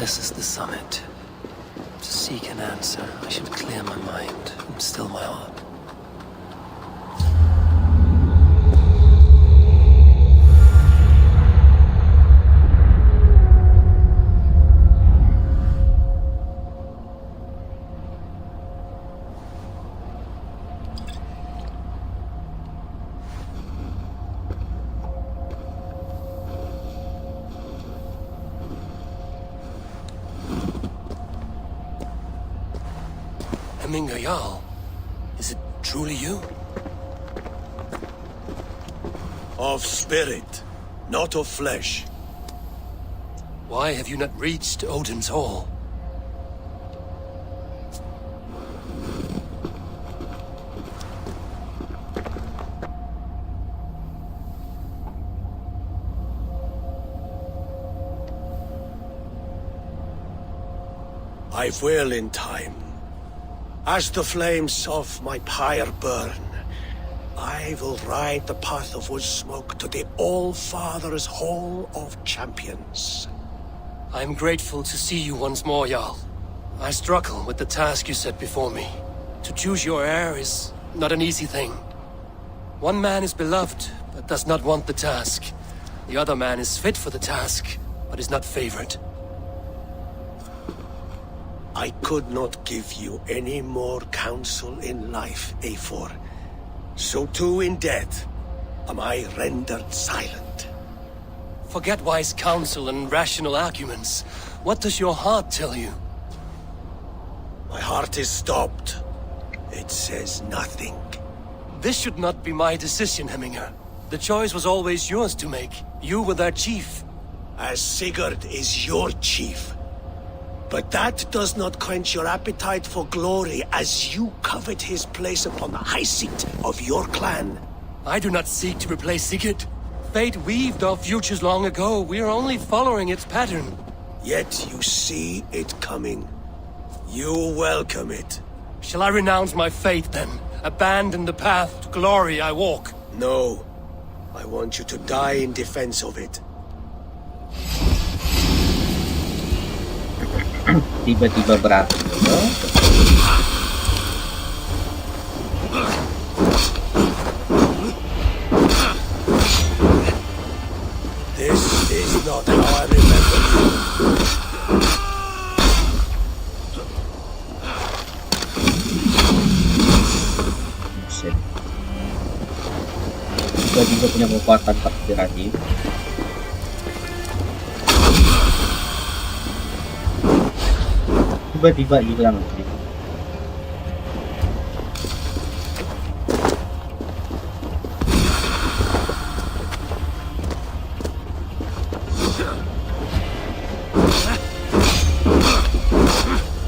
This is the summit. To seek an answer, I should clear my mind and still my heart. Jarl, is it truly you? Of spirit, not of flesh. Why have you not reached Odin's Hall? I will in time. As the flames of my pyre burn, I will ride the path of wood smoke to the All-Father's Hall of Champions. I am grateful to see you once more, Jarl. I struggle with the task you set before me. To choose your heir is not an easy thing. One man is beloved, but does not want the task. The other man is fit for the task, but is not favored. I could not give you any more counsel in life, Eivor. So too in death am I rendered silent. Forget wise counsel and rational arguments. What does your heart tell you? My heart is stopped. It says nothing. This should not be my decision, Hemminger. The choice was always yours to make. You were their chief. As Sigurd is your chief. But that does not quench your appetite for glory as you covet his place upon the high seat of your clan. I do not seek to replace Sigurd. Fate weaved our futures long ago. We are only following its pattern. Yet you see it coming. You welcome it. Shall I renounce my faith then? Abandon the path to glory I walk? No. I want you to die in defense of it. Tiba-tiba berantem. This is not how I remember you. Tiba-tiba punya kekuatan takdirani. Tiba-tiba hilang sih.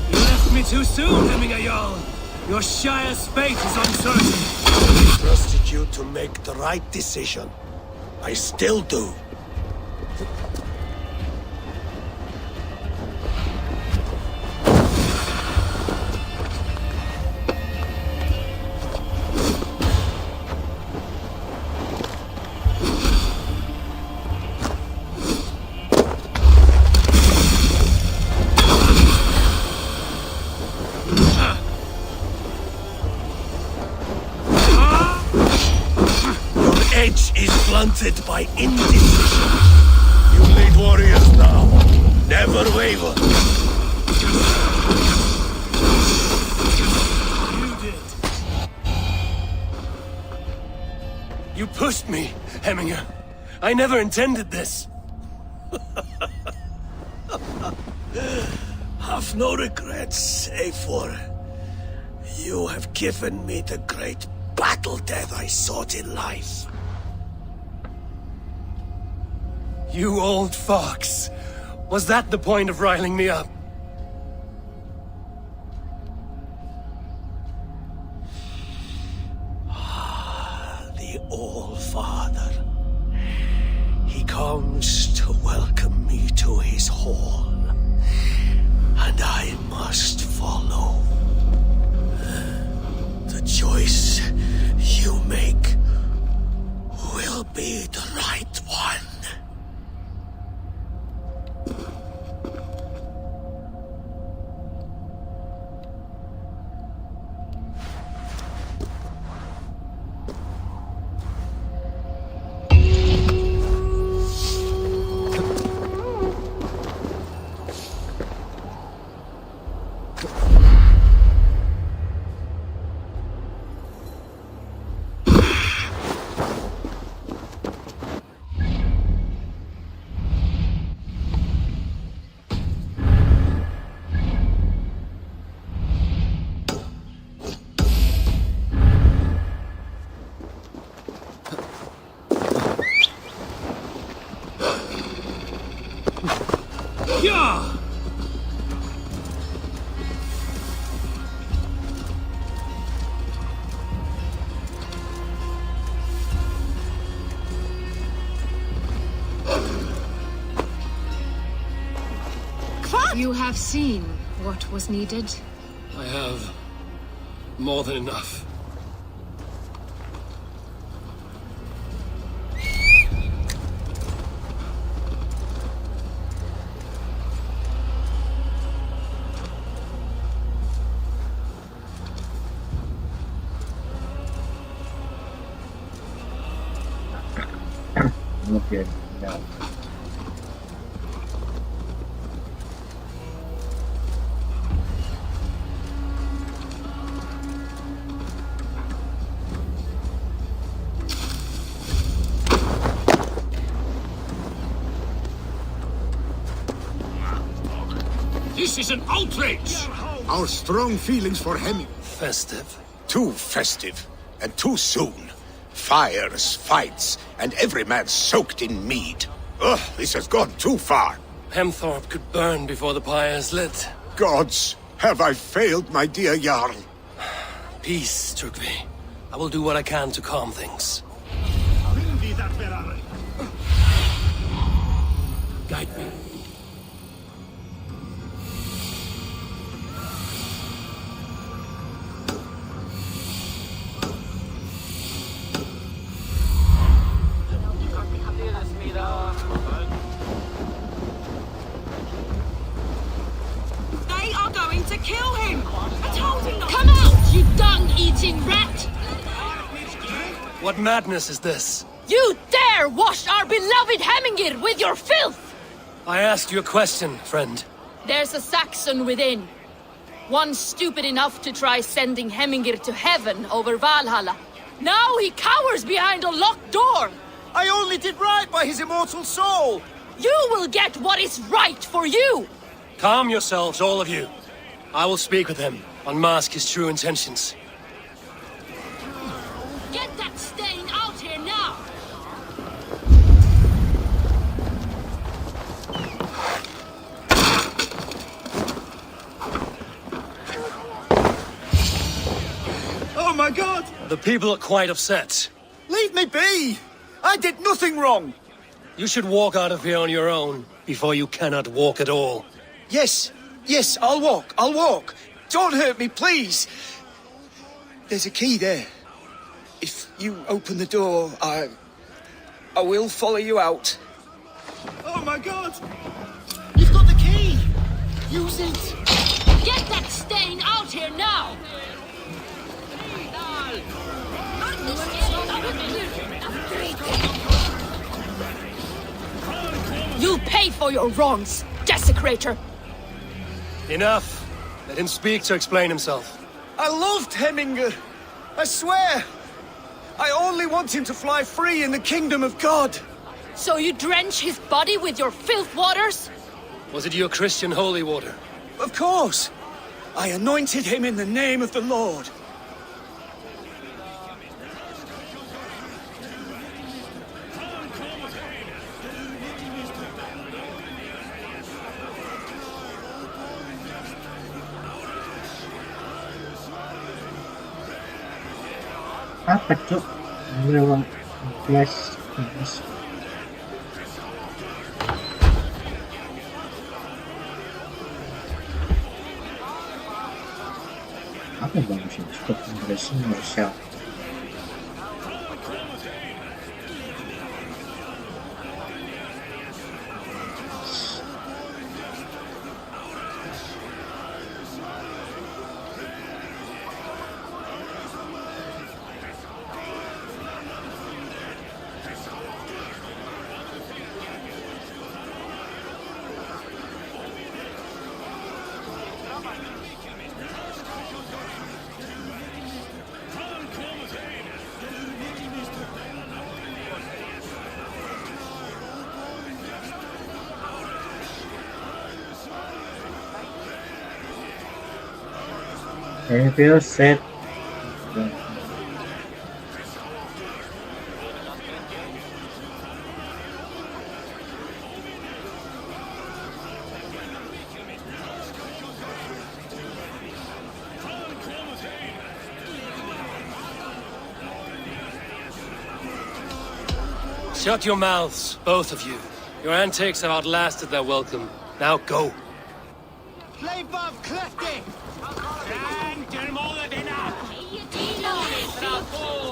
You left me too soon, Hemminger Jarl. Your Shire's fate is uncertain. I trusted you to make the right decision. I still do. Blunted by indecision. You lead warriors now. Never waver. You did. You pushed me, Hemminger. I never intended this. Have no regrets, Eivor. You have given me the great battle death I sought in life. You old fox. Was that the point of riling me up? The All-Father. He comes to welcome me to his hall. And I must follow. The choice you make will be the right one. Yeah! You have seen what was needed? I have more than enough. Okay, now. This is an outrage! Our strong feelings for Hemming. Festive. Too festive, and too soon. Fires, fights, and every man soaked in mead. Ugh, this has gone too far. Hemthorpe could burn before the pyre is lit. Gods, have I failed my dear Jarl? Peace, Turkvi. I will do what I can to calm things. Guide me. They are going to kill him! I told him not. Come out, you dung-eating rat! What madness is this? You dare wash our beloved Hemmingir with your filth! I asked you a question, friend. There's a Saxon within. One stupid enough to try sending Hemmingir to heaven over Valhalla. Now he cowers behind a locked door! I only did right by his immortal soul! You will get what is right for you! Calm yourselves, all of you. I will speak with him, unmask his true intentions. Get that stain out here now! Oh my god! The people are quite upset. Leave me be! I did nothing wrong! You should walk out of here on your own, before you cannot walk at all. Yes, I'll walk. Don't hurt me, please! There's a key there. If you open the door, I will follow you out. Oh my god! You've got the key! Use it! Get that stain out here now! You'll pay for your wrongs, desecrator! Enough. Let him speak to explain himself. I loved Hemminger. I swear. I only want him to fly free in the kingdom of God. So you drench his body with your filth waters? Was it your Christian holy water? Of course. I anointed him in the name of the Lord. Apa cuk? Lewat flash. Apa yang bagus ini? Stop embracing yourself. I feel sad. Shut your mouths, both of you. Your antics have outlasted their welcome. Now go.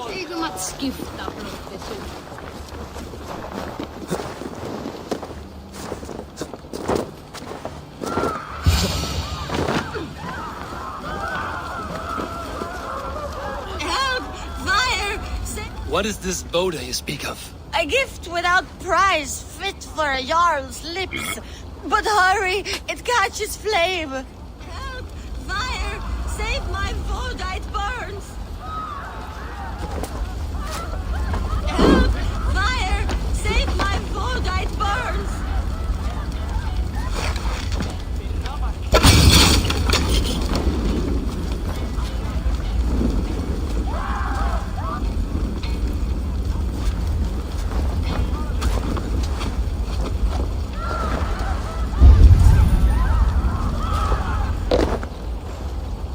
Eigum að skipta blóðið um. Help! Fire! What is this Boda you speak of? A gift without price, fit for a jarl's lips. But hurry, it catches flame. Help! Fire! Save my Voda, it burns! Help! Fire! Save my Voda, it burns!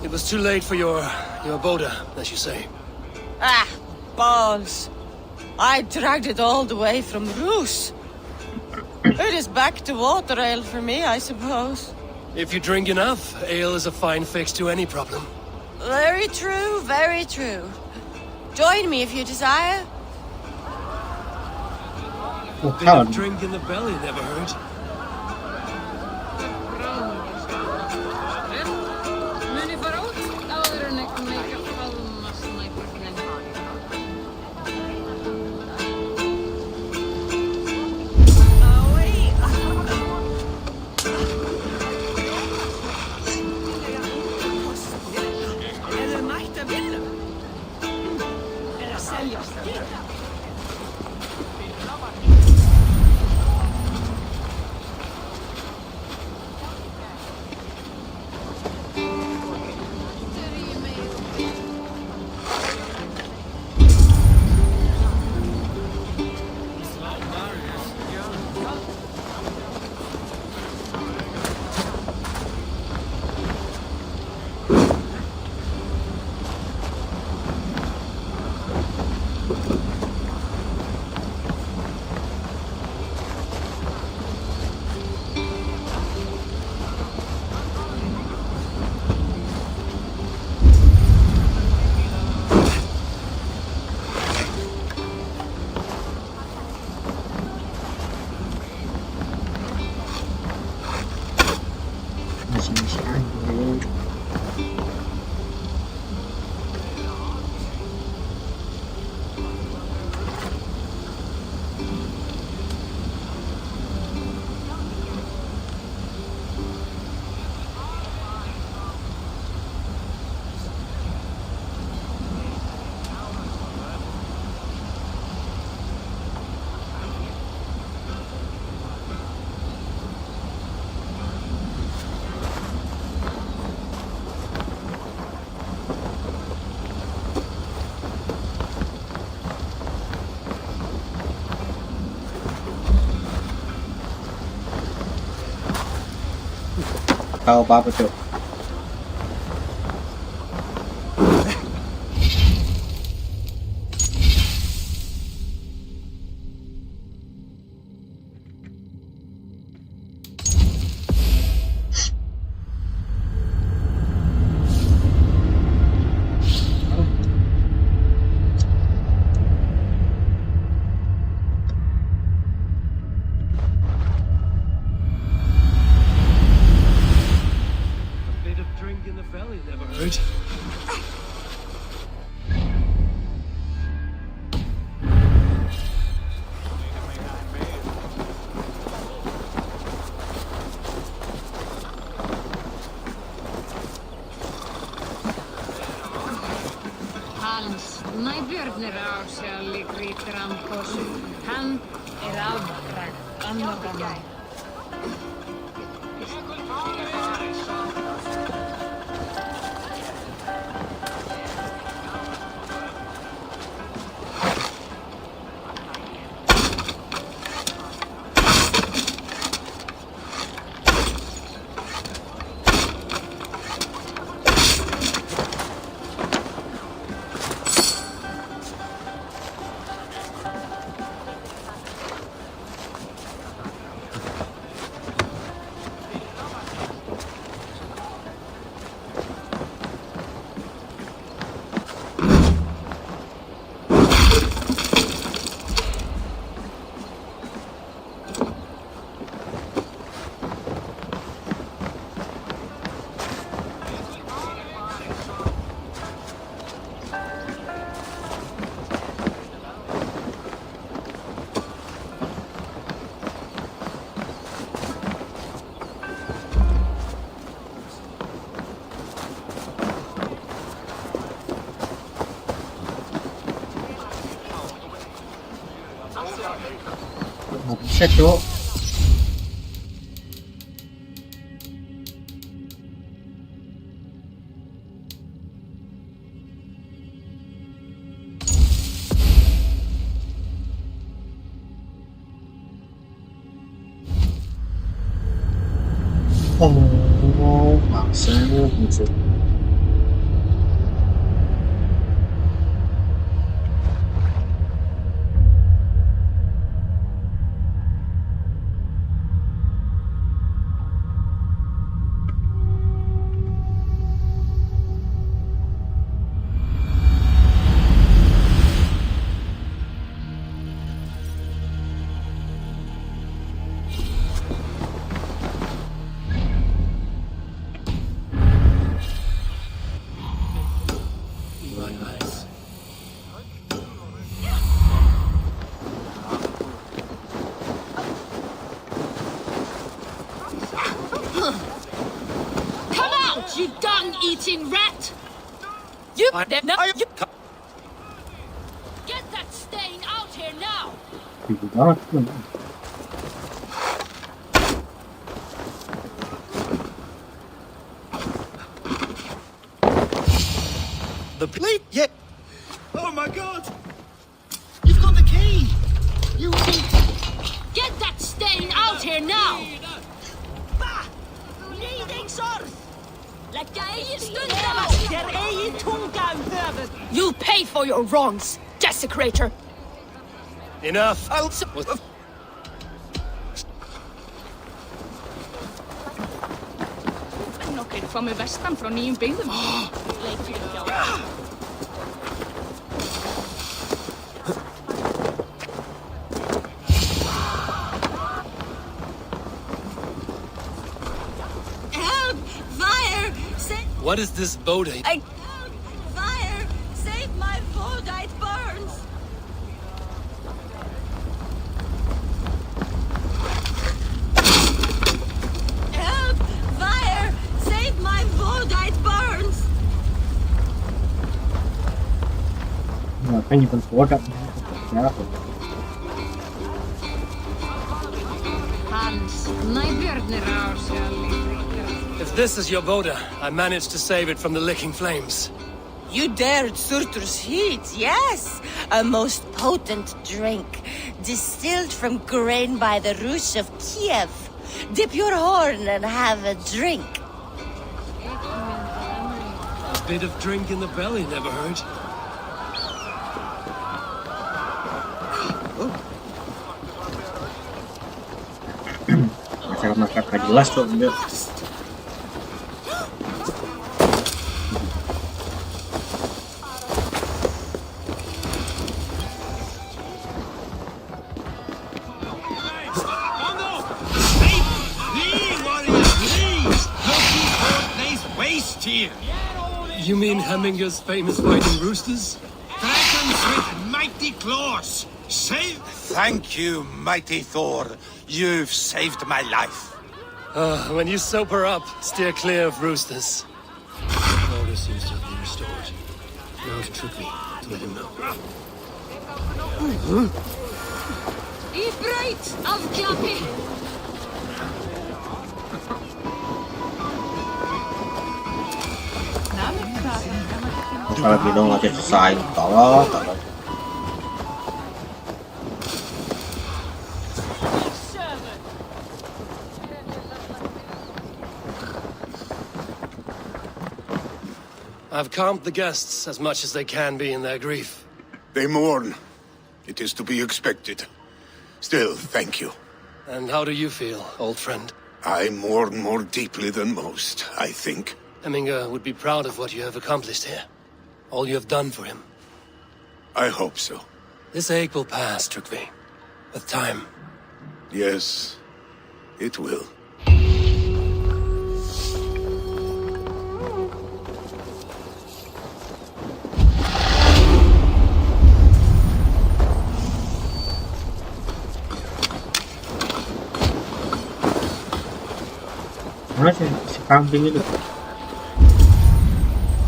It was too late for your Boda, as you say. Ah, balls. I dragged it all the way from Roos. It is back to water ale for me, I suppose. If you drink enough, ale is a fine fix to any problem. Very true, very true. Join me if you desire. A bit of drink in the belly never hurt. Tahu apa tuh? Han afbragð annaðan. bisa, Cok. Oh, maksa muncul. You dung-eating rat! You get that stain out here now! The plate? Yeah. Oh my God! You've got the key! You need... Get that stain out here now! Bah! Leading source! You'll pay for your wrongs, desecrator! Enough! Nokkrir komu vestan frá nýjum byggðum. Help! Fire! What is this boding? Fire! Save my food! It burns! Help! Fire! Save my food! It burns! Makanya berproduk. Hans, my Björnir If this is your Boda, I managed to save it from the licking flames. You dared Surtur's heat, yes! A most potent drink, distilled from grain by the Rus of Kiev. Dip your horn and have a drink. A bit of drink in the belly never hurt. Masyarakat jelas kok dia. You mean Hemminger's famous fighting roosters? Dragons with mighty claws! Save... Thank you, mighty Thor. You've saved my life. When you sober up, steer clear of roosters. Order seems to have been restored. Now it took me to let him know. Í braut af klappi! Kalau bidang aja selesai, tolong. I've calmed the guests as much as they can be in their grief. They mourn. It is to be expected. Still, thank you. And how do you feel, old friend? I mourn more deeply than most, I think. Hemminger would be proud of what you have accomplished here. All you have done for him. I hope so. This ache will pass, Trygve. With time. Yes, it will. Mana si kambing itu?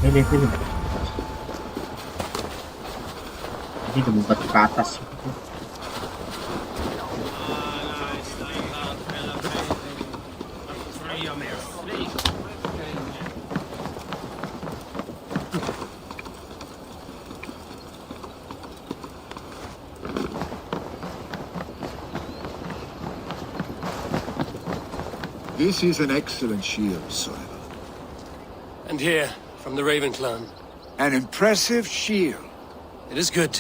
Ini. Ini dibuat ke atas. This is an excellent shield, Sullivan. And here, from the Raven clan. An impressive shield. It is good.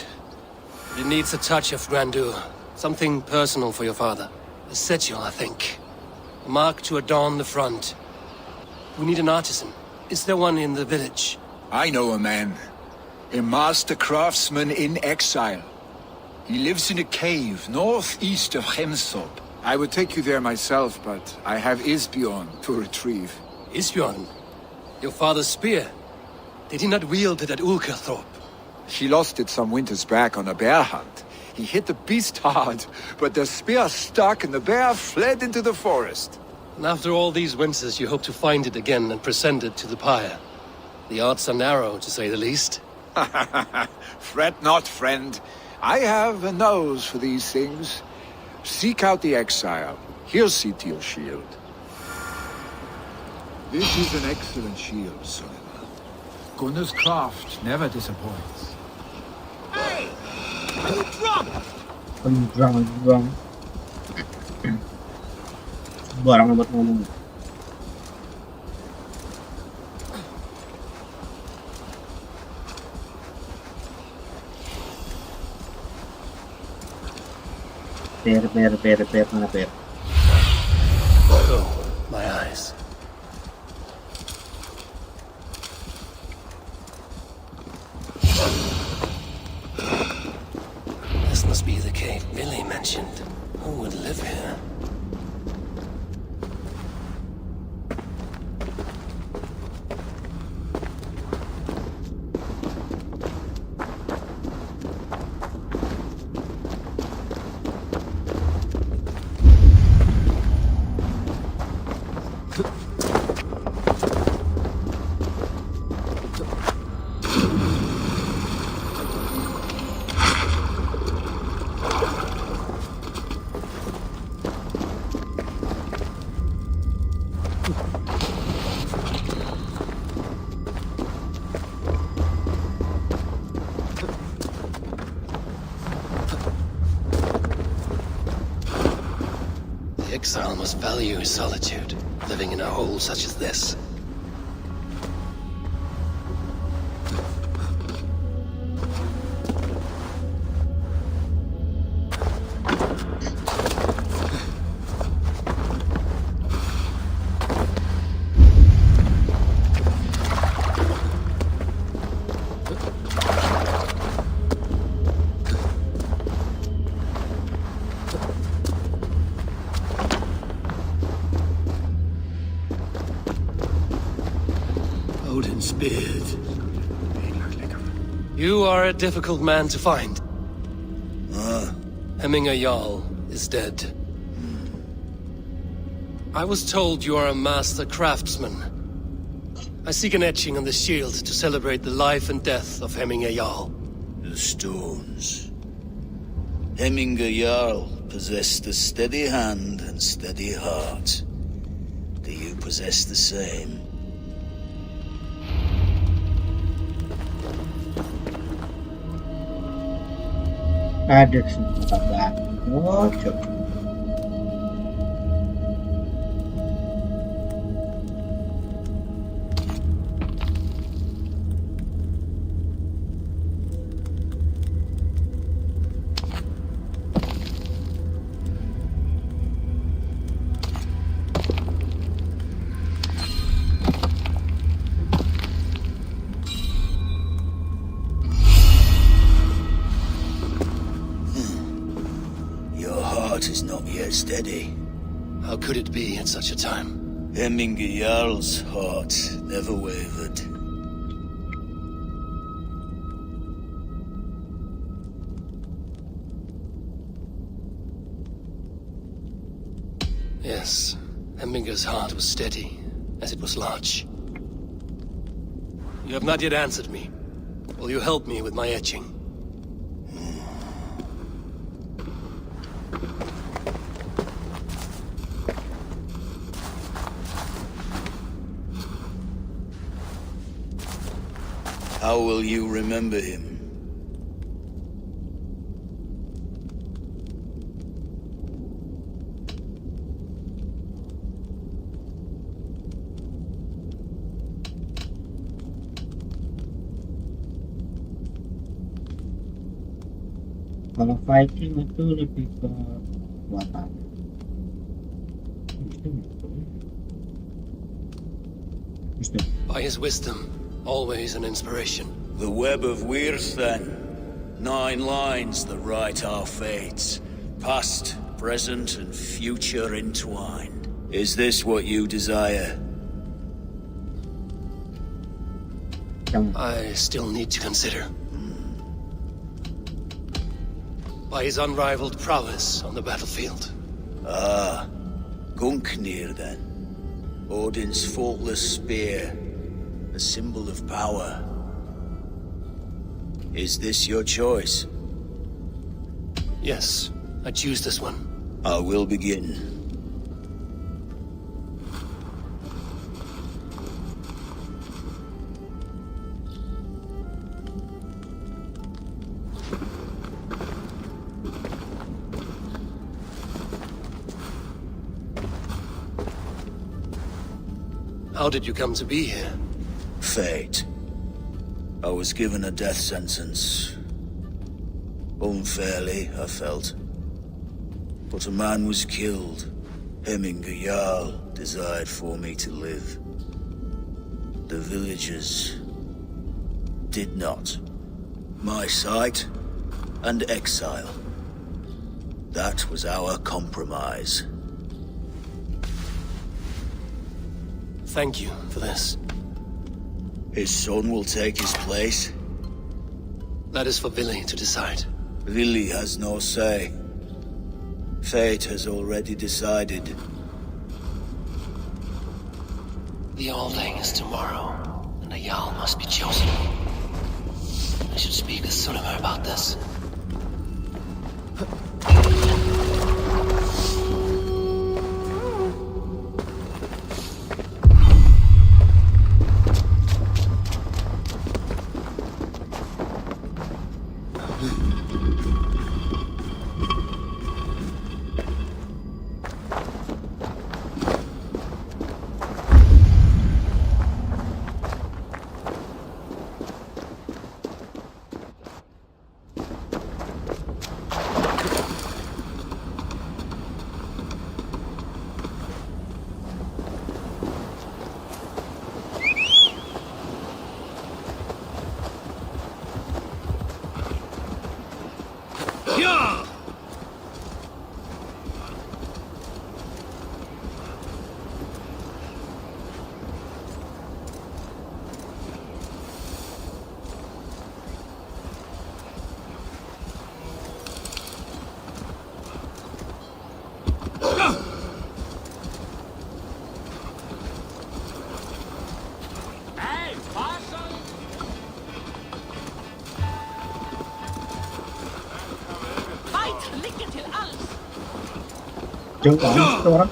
But it needs a touch of grandeur. Something personal for your father. A sigil, I think. A mark to adorn the front. We need an artisan. Is there one in the village? I know a man. A master craftsman in exile. He lives in a cave northeast of Hemthorpe. I would take you there myself, but I have Isbjorn to retrieve. Isbjorn? Your father's spear? Did he not wield it at Walkthrought? He lost it some winters back on a bear hunt. He hit the beast hard, but the spear stuck and the bear fled into the forest. And after all these winters, you hope to find it again and present it to the pyre. The odds are narrow, to say the least. Fret not, friend. I have a nose for these things. Seek out the exile. He'll see to your shield. This is an excellent shield, Sullivan. Gunnar's craft never disappoints. Hey! Are you drunk? I'm drunk. Barang buat ngomong. Per, mana per? Oh, my eyes. This must be the cave Billy mentioned. Who would live here? Exile must value his solitude, living in a hole such as this. Odin's beard. You are a difficult man to find. Hemminger Jarl is dead. I was told you are a master craftsman. I seek an etching on the shield to celebrate the life and death of Hemminger Jarl. The stones. Hemminger Jarl possessed a steady hand and steady heart. Do you possess the same? Ada kesempatan bocor. Is not yet steady. How could it be at such a time? Hemminger Jarl's heart never wavered. Yes, Hemminger's heart was steady, as it was large. You have not yet answered me. Will you help me with my etching? How will you remember him? Kalau Viking itu lebih ke buatan. By his wisdom, always an inspiration. The web of Wirth, then. 9 lines that write our fates. Past, present, and future entwined. Is this what you desire? I still need to consider. By his unrivaled prowess on the battlefield. Ah, Gungnir, then. Odin's faultless spear. A symbol of power. Is this your choice? Yes, I choose this one. I will begin. How did you come to be here? Fate. I was given a death sentence. Unfairly, I felt. But a man was killed. Hemminger Jarl desired for me to live. The villagers did not. My sight and exile. That was our compromise. Thank you for this. His son will take his place. That is for Vili to decide. Vili has no say. Fate has already decided. The Alding is tomorrow, and a Jarl must be chosen. I should speak with Sulimer about this. Jauh banget tuh orang.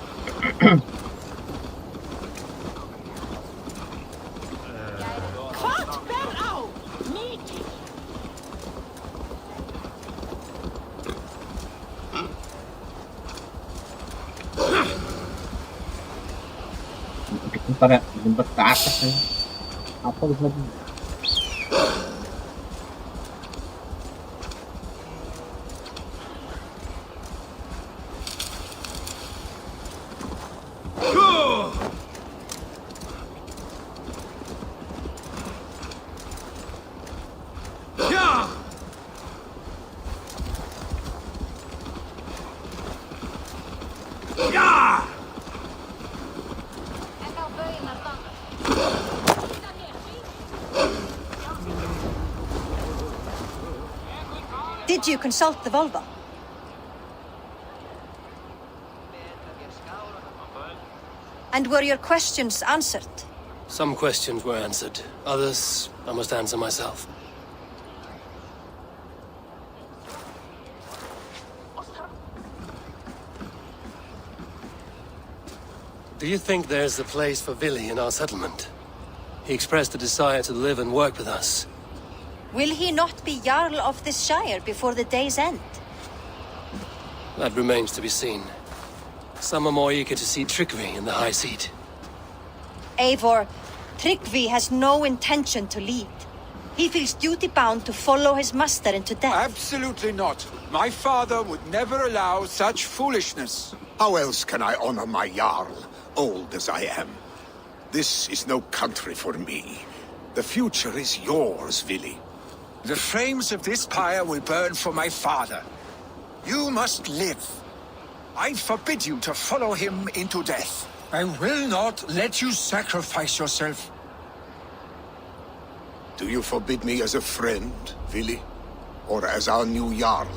Pada jemput ke atas ya. Apa lagi? Did you consult the Volva? And were your questions answered? Some questions were answered. Others, I must answer myself. Do you think there's a place for Vili in our settlement? He expressed a desire to live and work with us. Will he not be Jarl of this shire before the day's end? That remains to be seen. Some are more eager to see Tryggvi in the high seat. Eivor, Tryggvi has no intention to lead. He feels duty-bound to follow his master into death. Absolutely not. My father would never allow such foolishness. How else can I honor my Jarl, old as I am? This is no country for me. The future is yours, Vili. The flames of this pyre will burn for my father. You must live. I forbid you to follow him into death. I will not let you sacrifice yourself. Do you forbid me as a friend, Vili? Or as our new Jarl?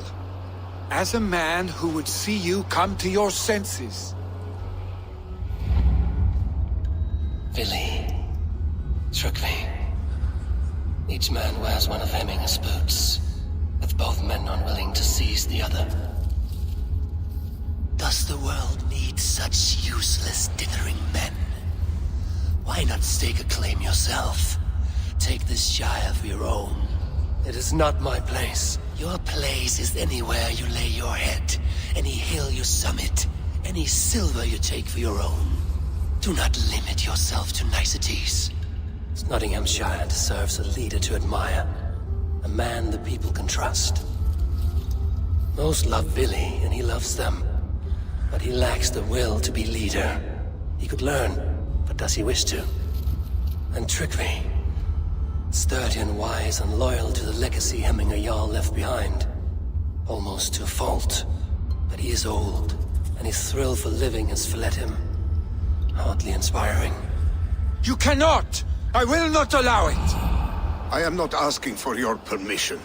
As a man who would see you come to your senses. Vili. Trygve. Each man wears one of Hemminger's boots, with both men unwilling to seize the other. Does the world need such useless, dithering men? Why not stake a claim yourself? Take this shire for your own. It is not my place. Your place is anywhere you lay your head, any hill you summit, any silver you take for your own. Do not limit yourself to niceties. Nottinghamshire deserves a leader to admire, a man the people can trust. Most love Vili, and he loves them, but he lacks the will to be leader. He could learn, but does he wish to? And Trygve, sturdy and wise and loyal to the legacy Hemminger Jarl left behind, almost to a fault. But he is old, and his thrill for living has fled him. Hardly inspiring. You cannot! I will not allow it! I am not asking for your permission.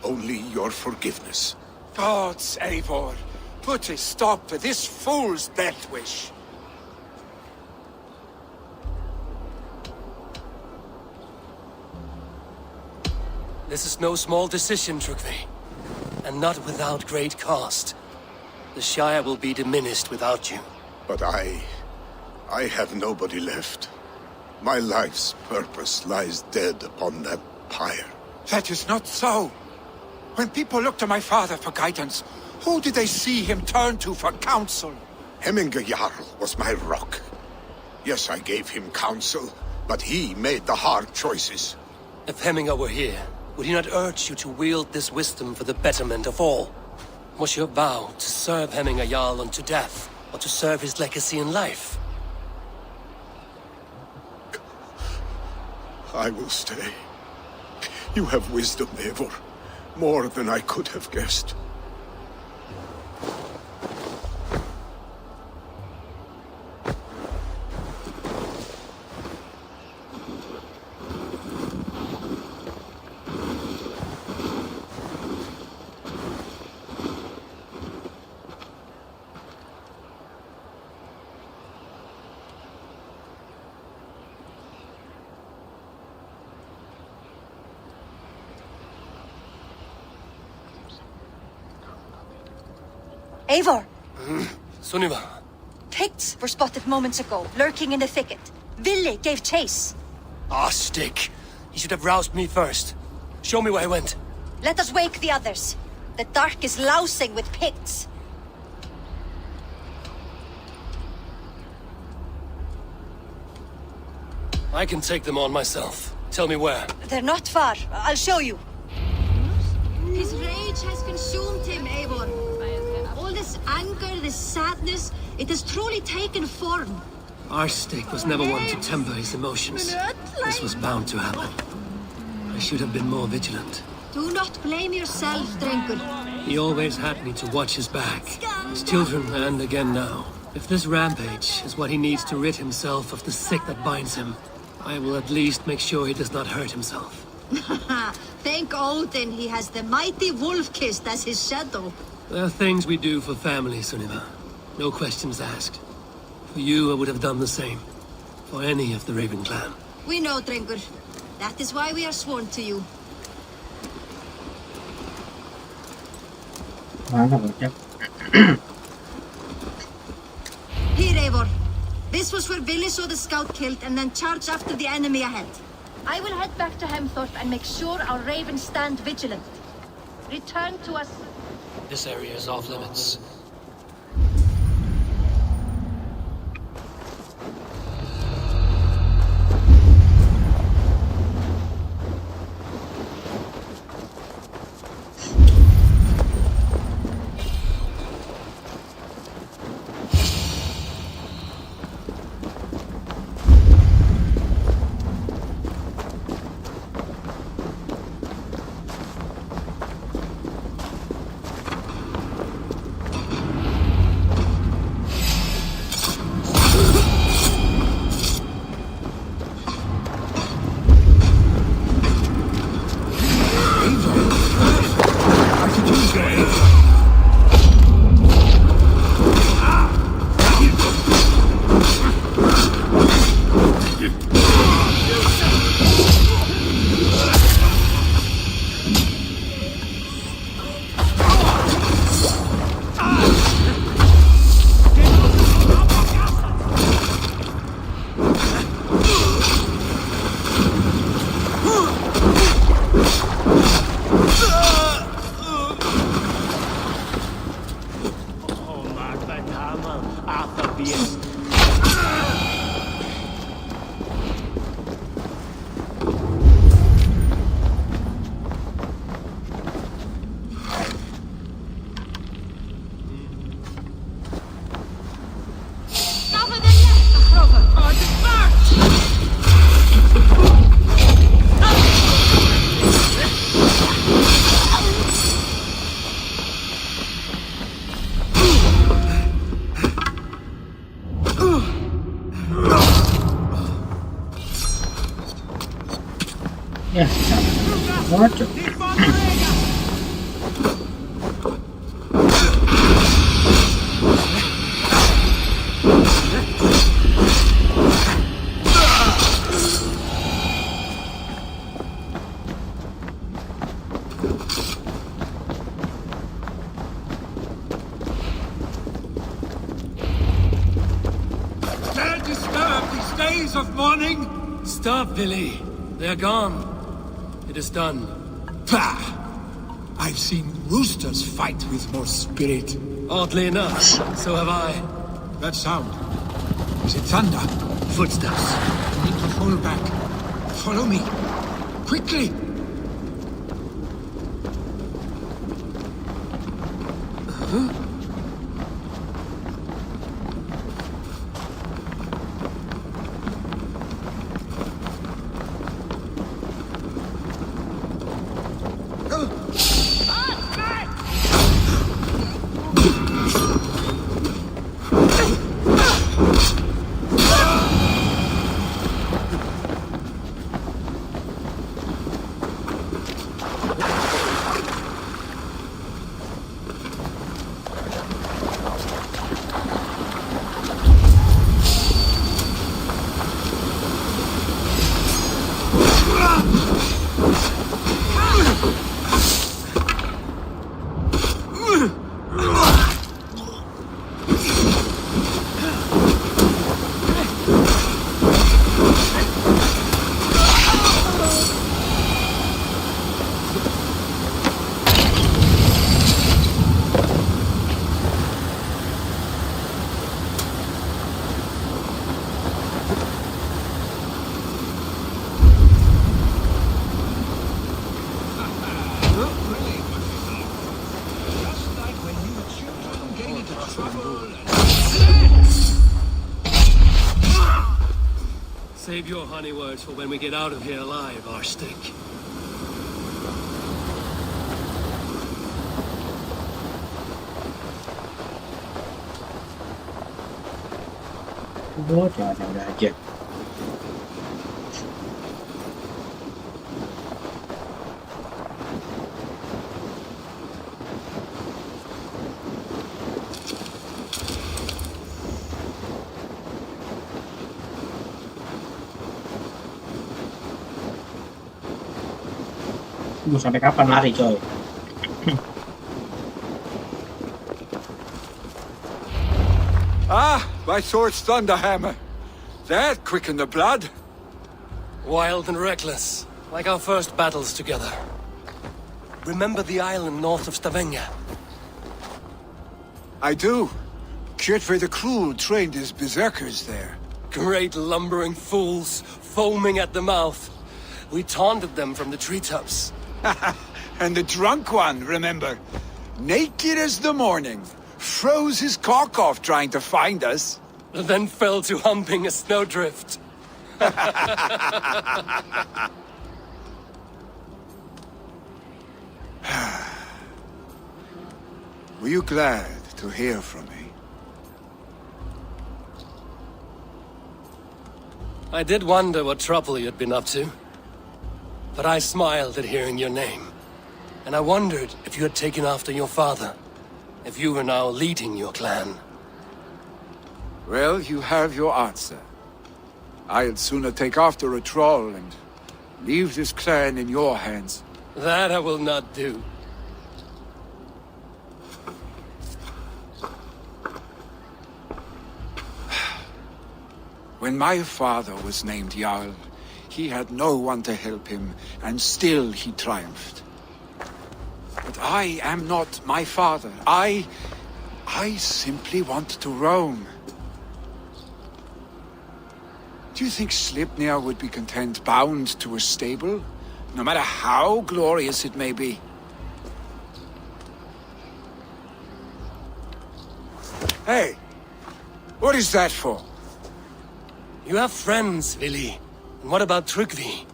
Only your forgiveness. Gods, Eivor, put a stop to this fool's death wish. This is no small decision, Trygve, and not without great cost. The Shire will be diminished without you. But I have nobody left. My life's purpose lies dead upon that pyre. That is not so. When people look to my father for guidance, who did they see him turn to for counsel? Hemminger Jarl was my rock. Yes, I gave him counsel, but he made the hard choices. If Hemminger were here, would he not urge you to wield this wisdom for the betterment of all? Was your vow to serve Hemminger Jarl unto death, or to serve his legacy in life? I will stay. You have wisdom, Eivor. More than I could have guessed. Eivor! Sunniva! Picts were spotted moments ago, lurking in the thicket. Vili gave chase. Ah, stick! He should have roused me first. Show me where he went. Let us wake the others. The dark is lousing with Picts. I can take them on myself. Tell me where. They're not far. I'll show you. His rage has consumed him, Eivor. All this anger, this sadness, it has truly taken form. Arstic was never one to temper his emotions. This was bound to happen. I should have been more vigilant. Do not blame yourself, Drengur. He always had me to watch his back. His children, and again now. If this rampage is what he needs to rid himself of the sick that binds him, I will at least make sure he does not hurt himself. Thank Odin he has the mighty Wolf-Kissed as his shadow. There are things we do for family, Sunniva. No questions asked. For you, I would have done the same. For any of the Raven clan. We know, Drengur. That is why we are sworn to you. Here, Eivor. This was where Vili saw the scout killed and then charged after the enemy ahead. I will head back to Hemthorpe and make sure our ravens stand vigilant. Return to us. This area is off limits. Yes. Yes. What? Dare disturb these days of mourning? Stop, Billy. They're gone. It is done. Pah! I've seen roosters fight with more spirit. Oddly enough, so have I. That sound. Is it thunder? Footsteps. I need to fall back. Follow me. Quickly! Huh? Save your honey words for when we get out of here alive, Arstick. Bố trời nào đã chết. Mau sampai kapan lari coy? Ah, my sword's thunderhammer. That quickened the blood. Wild and reckless, like our first battles together. Remember the island north of Stavanger? I do. Kjotve the Cruel trained his berserkers there. Great lumbering fools, foaming at the mouth. We taunted them from the treetops. And the drunk one, remember? Naked as the morning. Froze his cock off trying to find us. Then fell to humping a snowdrift. Were you glad to hear from me? I did wonder what trouble you'd been up to. But I smiled at hearing your name. And I wondered if you had taken after your father. If you were now leading your clan. Well, you have your answer. I'd sooner take after a troll and leave this clan in your hands. That I will not do. When my father was named Jarl, he had no one to help him, and still he triumphed. But I am not my father. I simply want to roam. Do you think Sleipnir would be content bound to a stable, no matter how glorious it may be? Hey, what is that for? You have friends, Vili. And what about Tryggvi?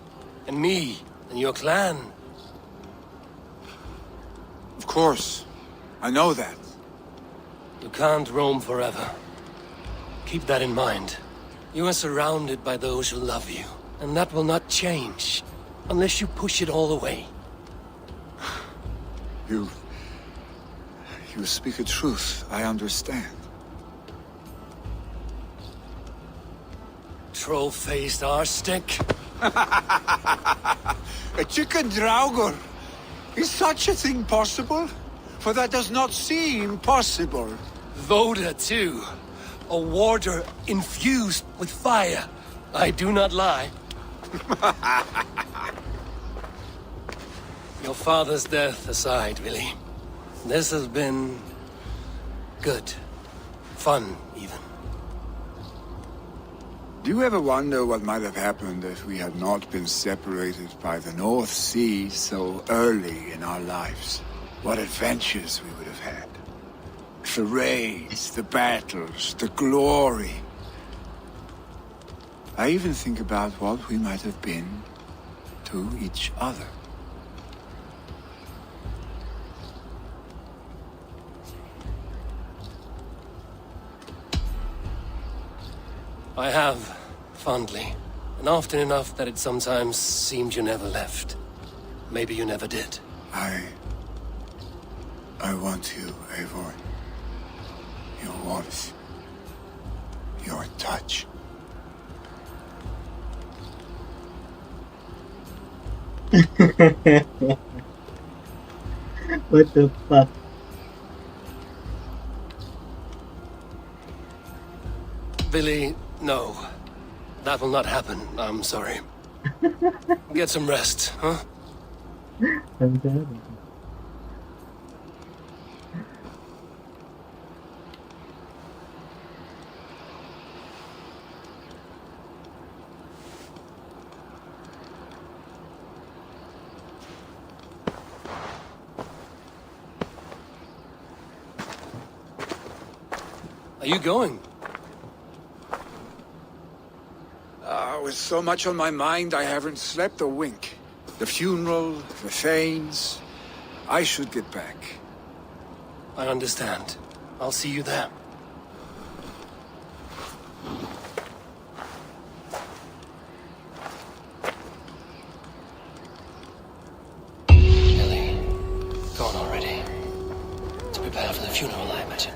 And me? And your clan? Of course. I know that. You can't roam forever. Keep that in mind. You are surrounded by those who love you. And that will not change. Unless you push it all away. You speak a truth. I understand. Troll-faced arse-stick. A chicken draugr. Is such a thing possible? For that does not seem possible. Voda, too. A warder infused with fire. I do not lie. Your father's death aside, Vili. This has been... good. Fun, even. Do you ever wonder what might have happened if we had not been separated by the North Sea so early in our lives? What adventures we would have had. The raids, the battles, the glory. I even think about what we might have been to each other. I have, fondly. And often enough that it sometimes seemed you never left. Maybe you never did. I want you, Eivor. Your warmth. Your touch. What the fuck? Vili, no. That will not happen. I'm sorry. Get some rest, huh? I'm dead. Are you going? With so much on my mind, I haven't slept a wink. The funeral, the Thanes. I should get back. I understand. I'll see you there. Ellie, gone already. To prepare for the funeral, I imagine.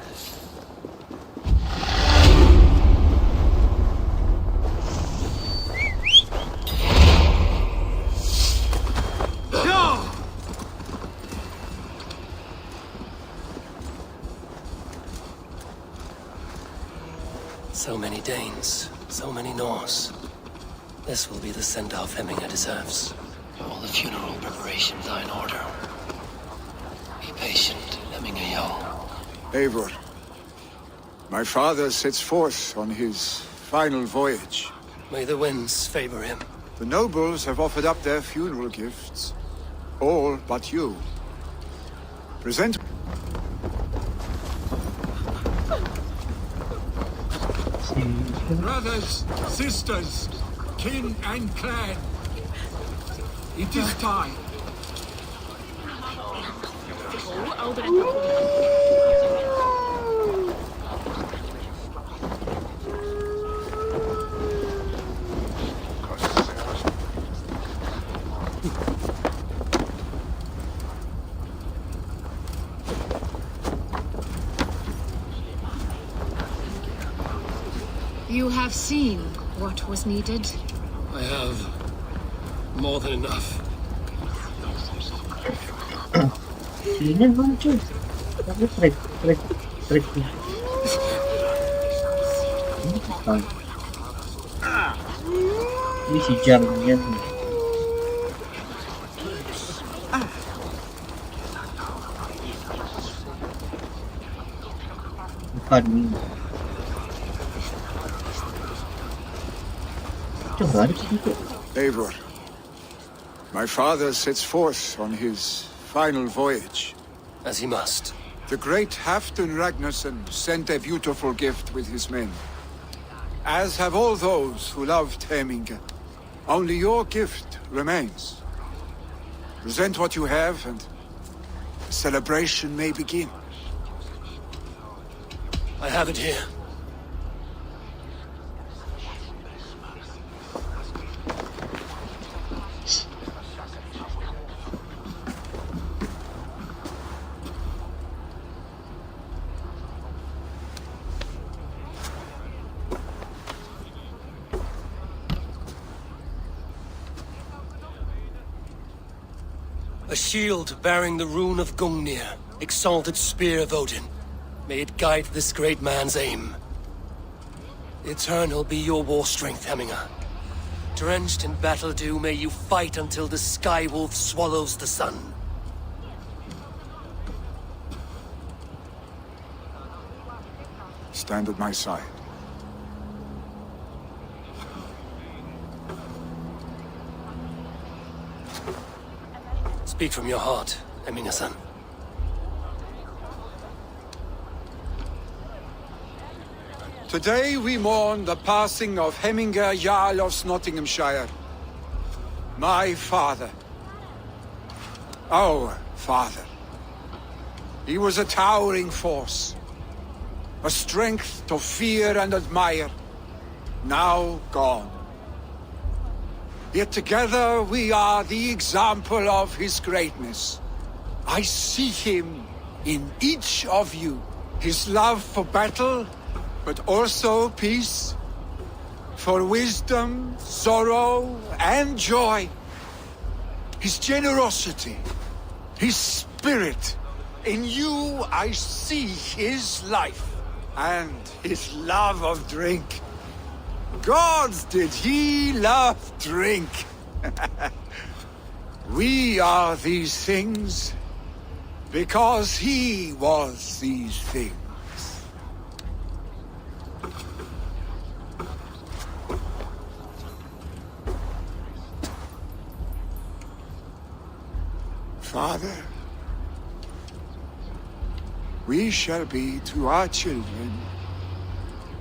So many Danes, so many Norse. This will be the send-off Hemminger deserves. All the funeral preparations are in order. Be patient, Hemminger Jarl. Eivor, my father sets forth on his final voyage. May the winds favor him. The nobles have offered up their funeral gifts. All but you. Present... Brothers, sisters, kin and clan. It is time. You have seen what was needed. I have more than enough. Sini muncul. Tapi trek. Ini si jamnya. Bukan. Eivor, my father sets forth on his final voyage. As he must. The great Halfdan Ragnarsson sent a beautiful gift with his men. As have all those who loved Hemminge. Only your gift remains. Present what you have, and the celebration may begin. I have it here. A shield bearing the rune of Gungnir, exalted spear of Odin. May it guide this great man's aim. Eternal be your war strength, Hemminger. Drenched in battle dew, may you fight until the sky wolf swallows the sun. Stand at my side. Speak from your heart, Hemminger-san. Today we mourn the passing of Hemminger Jarl of Nottinghamshire. My father. Our father. He was a towering force. A strength to fear and admire. Now gone. Yet together we are the example of his greatness. I see him in each of you. His love for battle, but also peace. For wisdom, sorrow, and joy. His generosity, his spirit. In you I see his life, and his love of drink. Gods, did he love drink! We are these things because he was these things. Father, we shall be to our children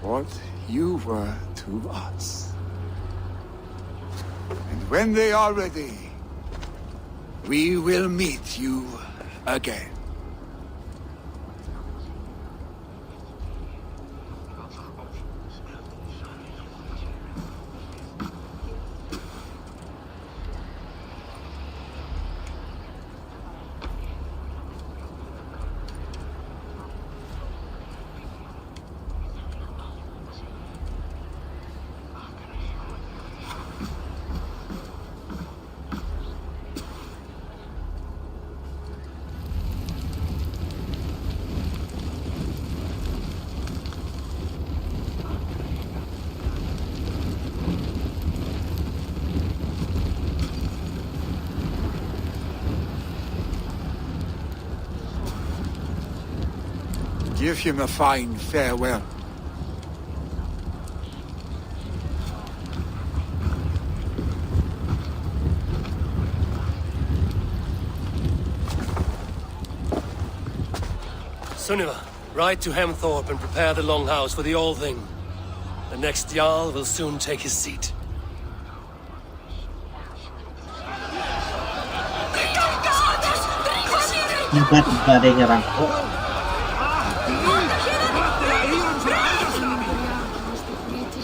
what you were to us. And when they are ready, we will meet you again. Give him a fine farewell. Sunniva, ride to Hemthorpe and prepare the Longhouse for the All-Thing. The next Jarl will soon take his seat.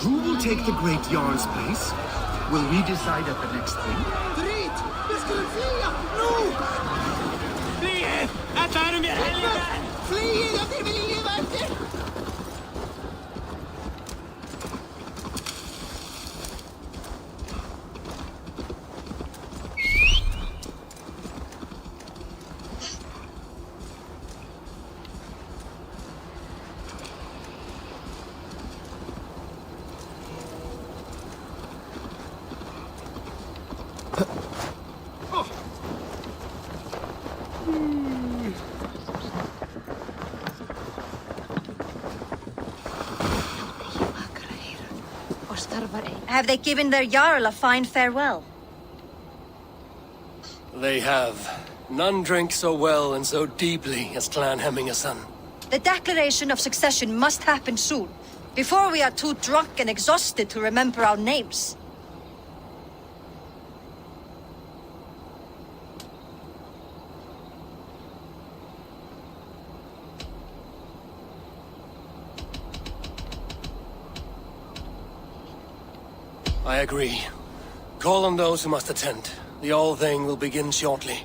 Who will take the Great Jarl's place? Will we decide at the next thing? Have they given their Jarl a fine farewell? They have. None drink so well and so deeply as Clan Hemmingason. The declaration of succession must happen soon, before we are too drunk and exhausted to remember our names. I agree. Call on those who must attend. The All Thing will begin shortly.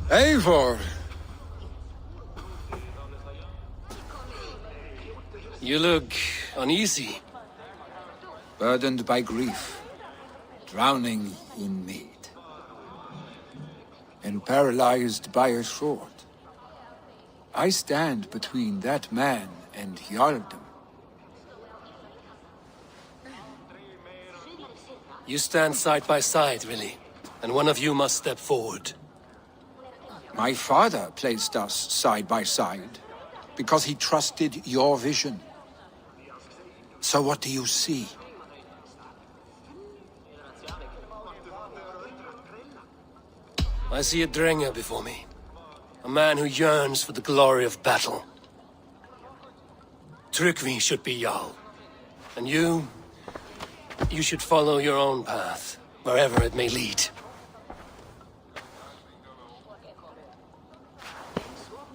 Eivor! You look uneasy. Burdened by grief, drowning in mead, and paralyzed by a sword. I stand between that man and Jarldom. You stand side by side, really, and one of you must step forward. My father placed us side by side because he trusted your vision. So what do you see? I see a Drenger before me. A man who yearns for the glory of battle. Tryggvi should be Jarl. And you should follow your own path, wherever it may lead.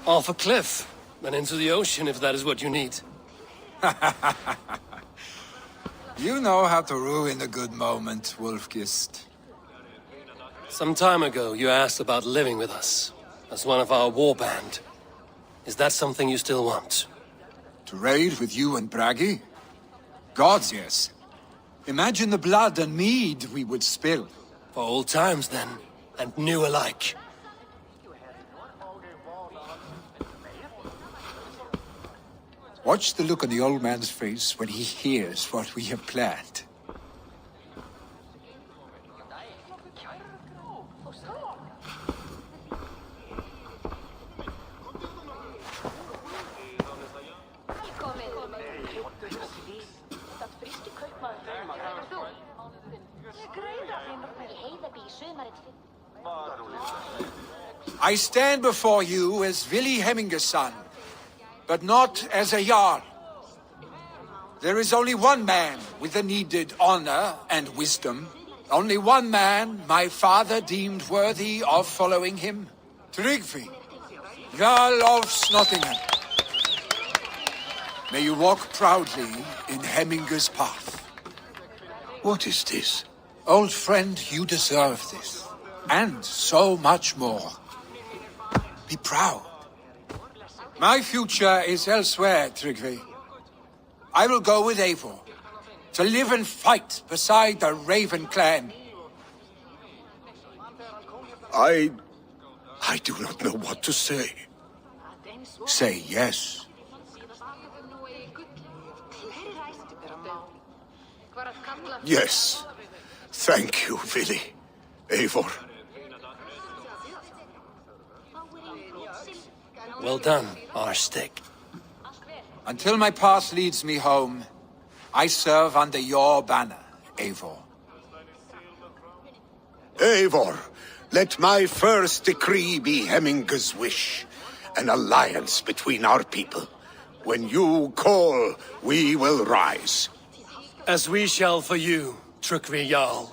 Off a cliff, then into the ocean if that is what you need. You know how to ruin a good moment, Wolfgist. Some time ago, you asked about living with us, as one of our war band. Is that something you still want? To raid with you and Bragi? Gods, yes. Imagine the blood and mead we would spill. For old times, then, and new alike. Watch the look on the old man's face when he hears what we have planned. I stand before you as Vili Hemmingason, but not as a Jarl. There is only one man with the needed honor and wisdom. Only one man my father deemed worthy of following him. Tryggvi, Jarl of Snottingham. May you walk proudly in Hemminga's path. What is this? Old friend, you deserve this. And so much more. Be proud. My future is elsewhere, Tryggvi. I will go with Eivor, to live and fight beside the Raven clan. I do not know what to say. Say yes. Yes. Thank you, Vili. Eivor. Well done, Arstick. Until my path leads me home, I serve under your banner, Eivor. Eivor, let my first decree be Hemminga's wish. An alliance between our people. When you call, we will rise. As we shall for you, Tryggvi Jarl.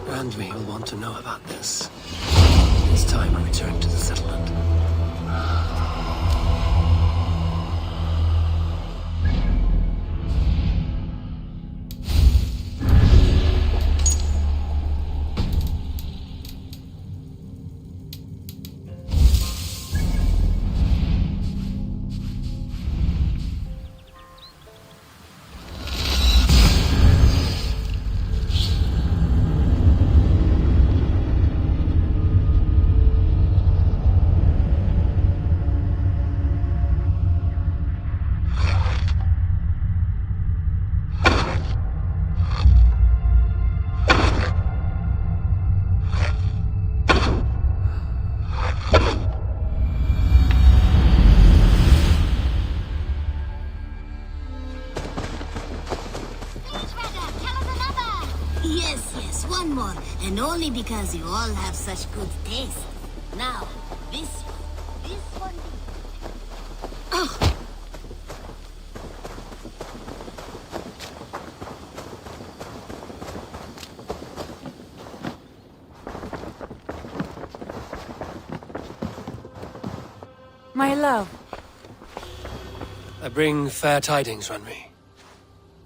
Randvi will want to know about this. It's time I return to the settlement. Yes, one more. And only because you all have such good taste. Now, this one. Oh! My love. I bring fair tidings, Runry.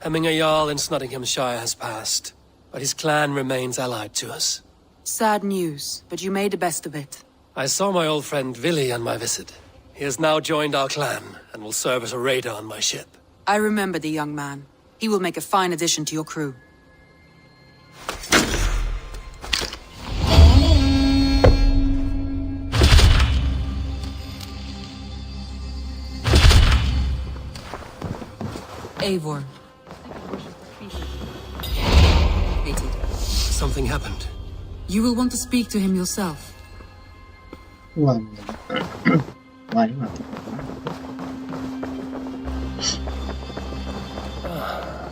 Hemming a Jarl in Nottinghamshire has passed, but his clan remains allied to us. Sad news, but you made the best of it. I saw my old friend Vili on my visit. He has now joined our clan, and will serve as a raider on my ship. I remember the young man. He will make a fine addition to your crew. Eivor. Something happened. You will want to speak to him yourself. Why not?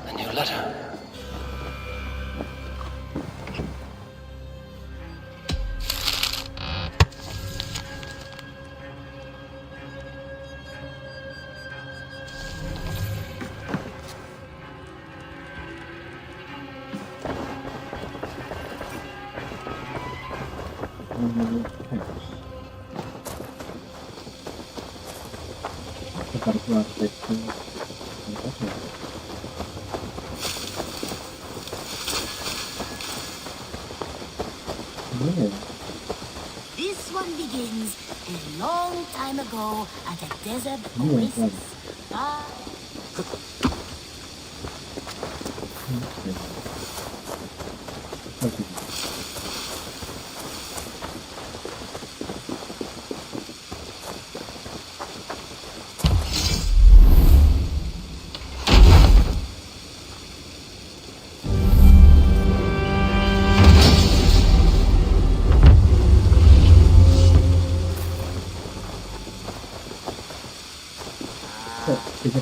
A new letter. This one begins a long time ago at a desert oasis.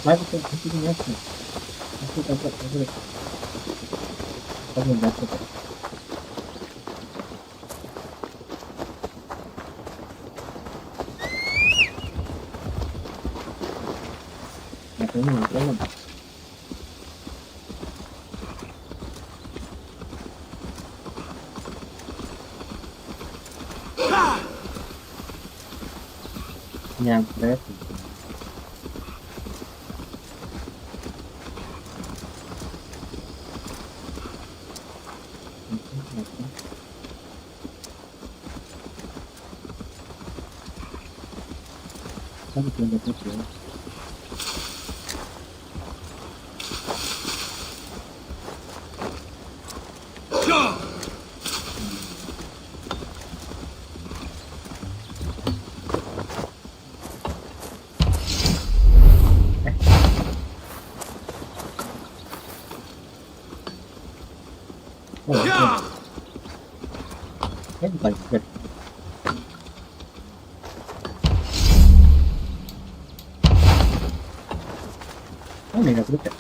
Vai você conseguir nessa. Aqui tá vendo? Tá vendo essa? Minha pressa. Sabe que ainda tem que Good. Oh, mira, fruta.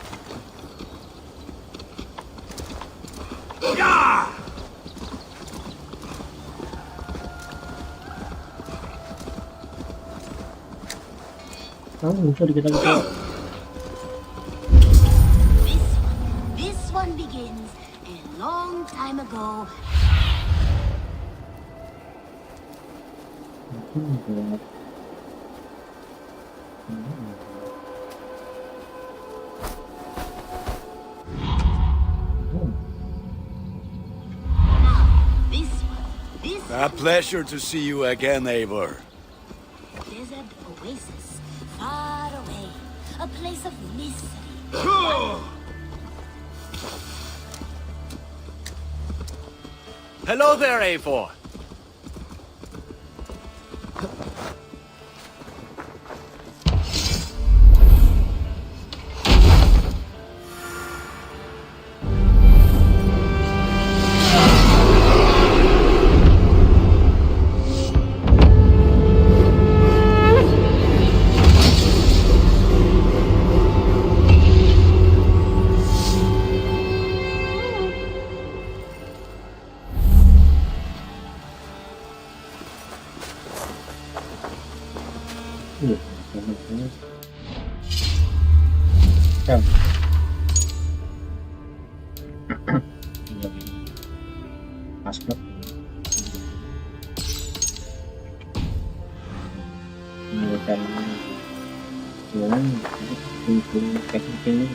Oh, mucho de que tal. This one begins a long time ago. A pleasure to see you again, Eivor. Desert oasis, far away, a place of mystery. Hello there, Eivor. Password menggunakan jalan untuk teknik ini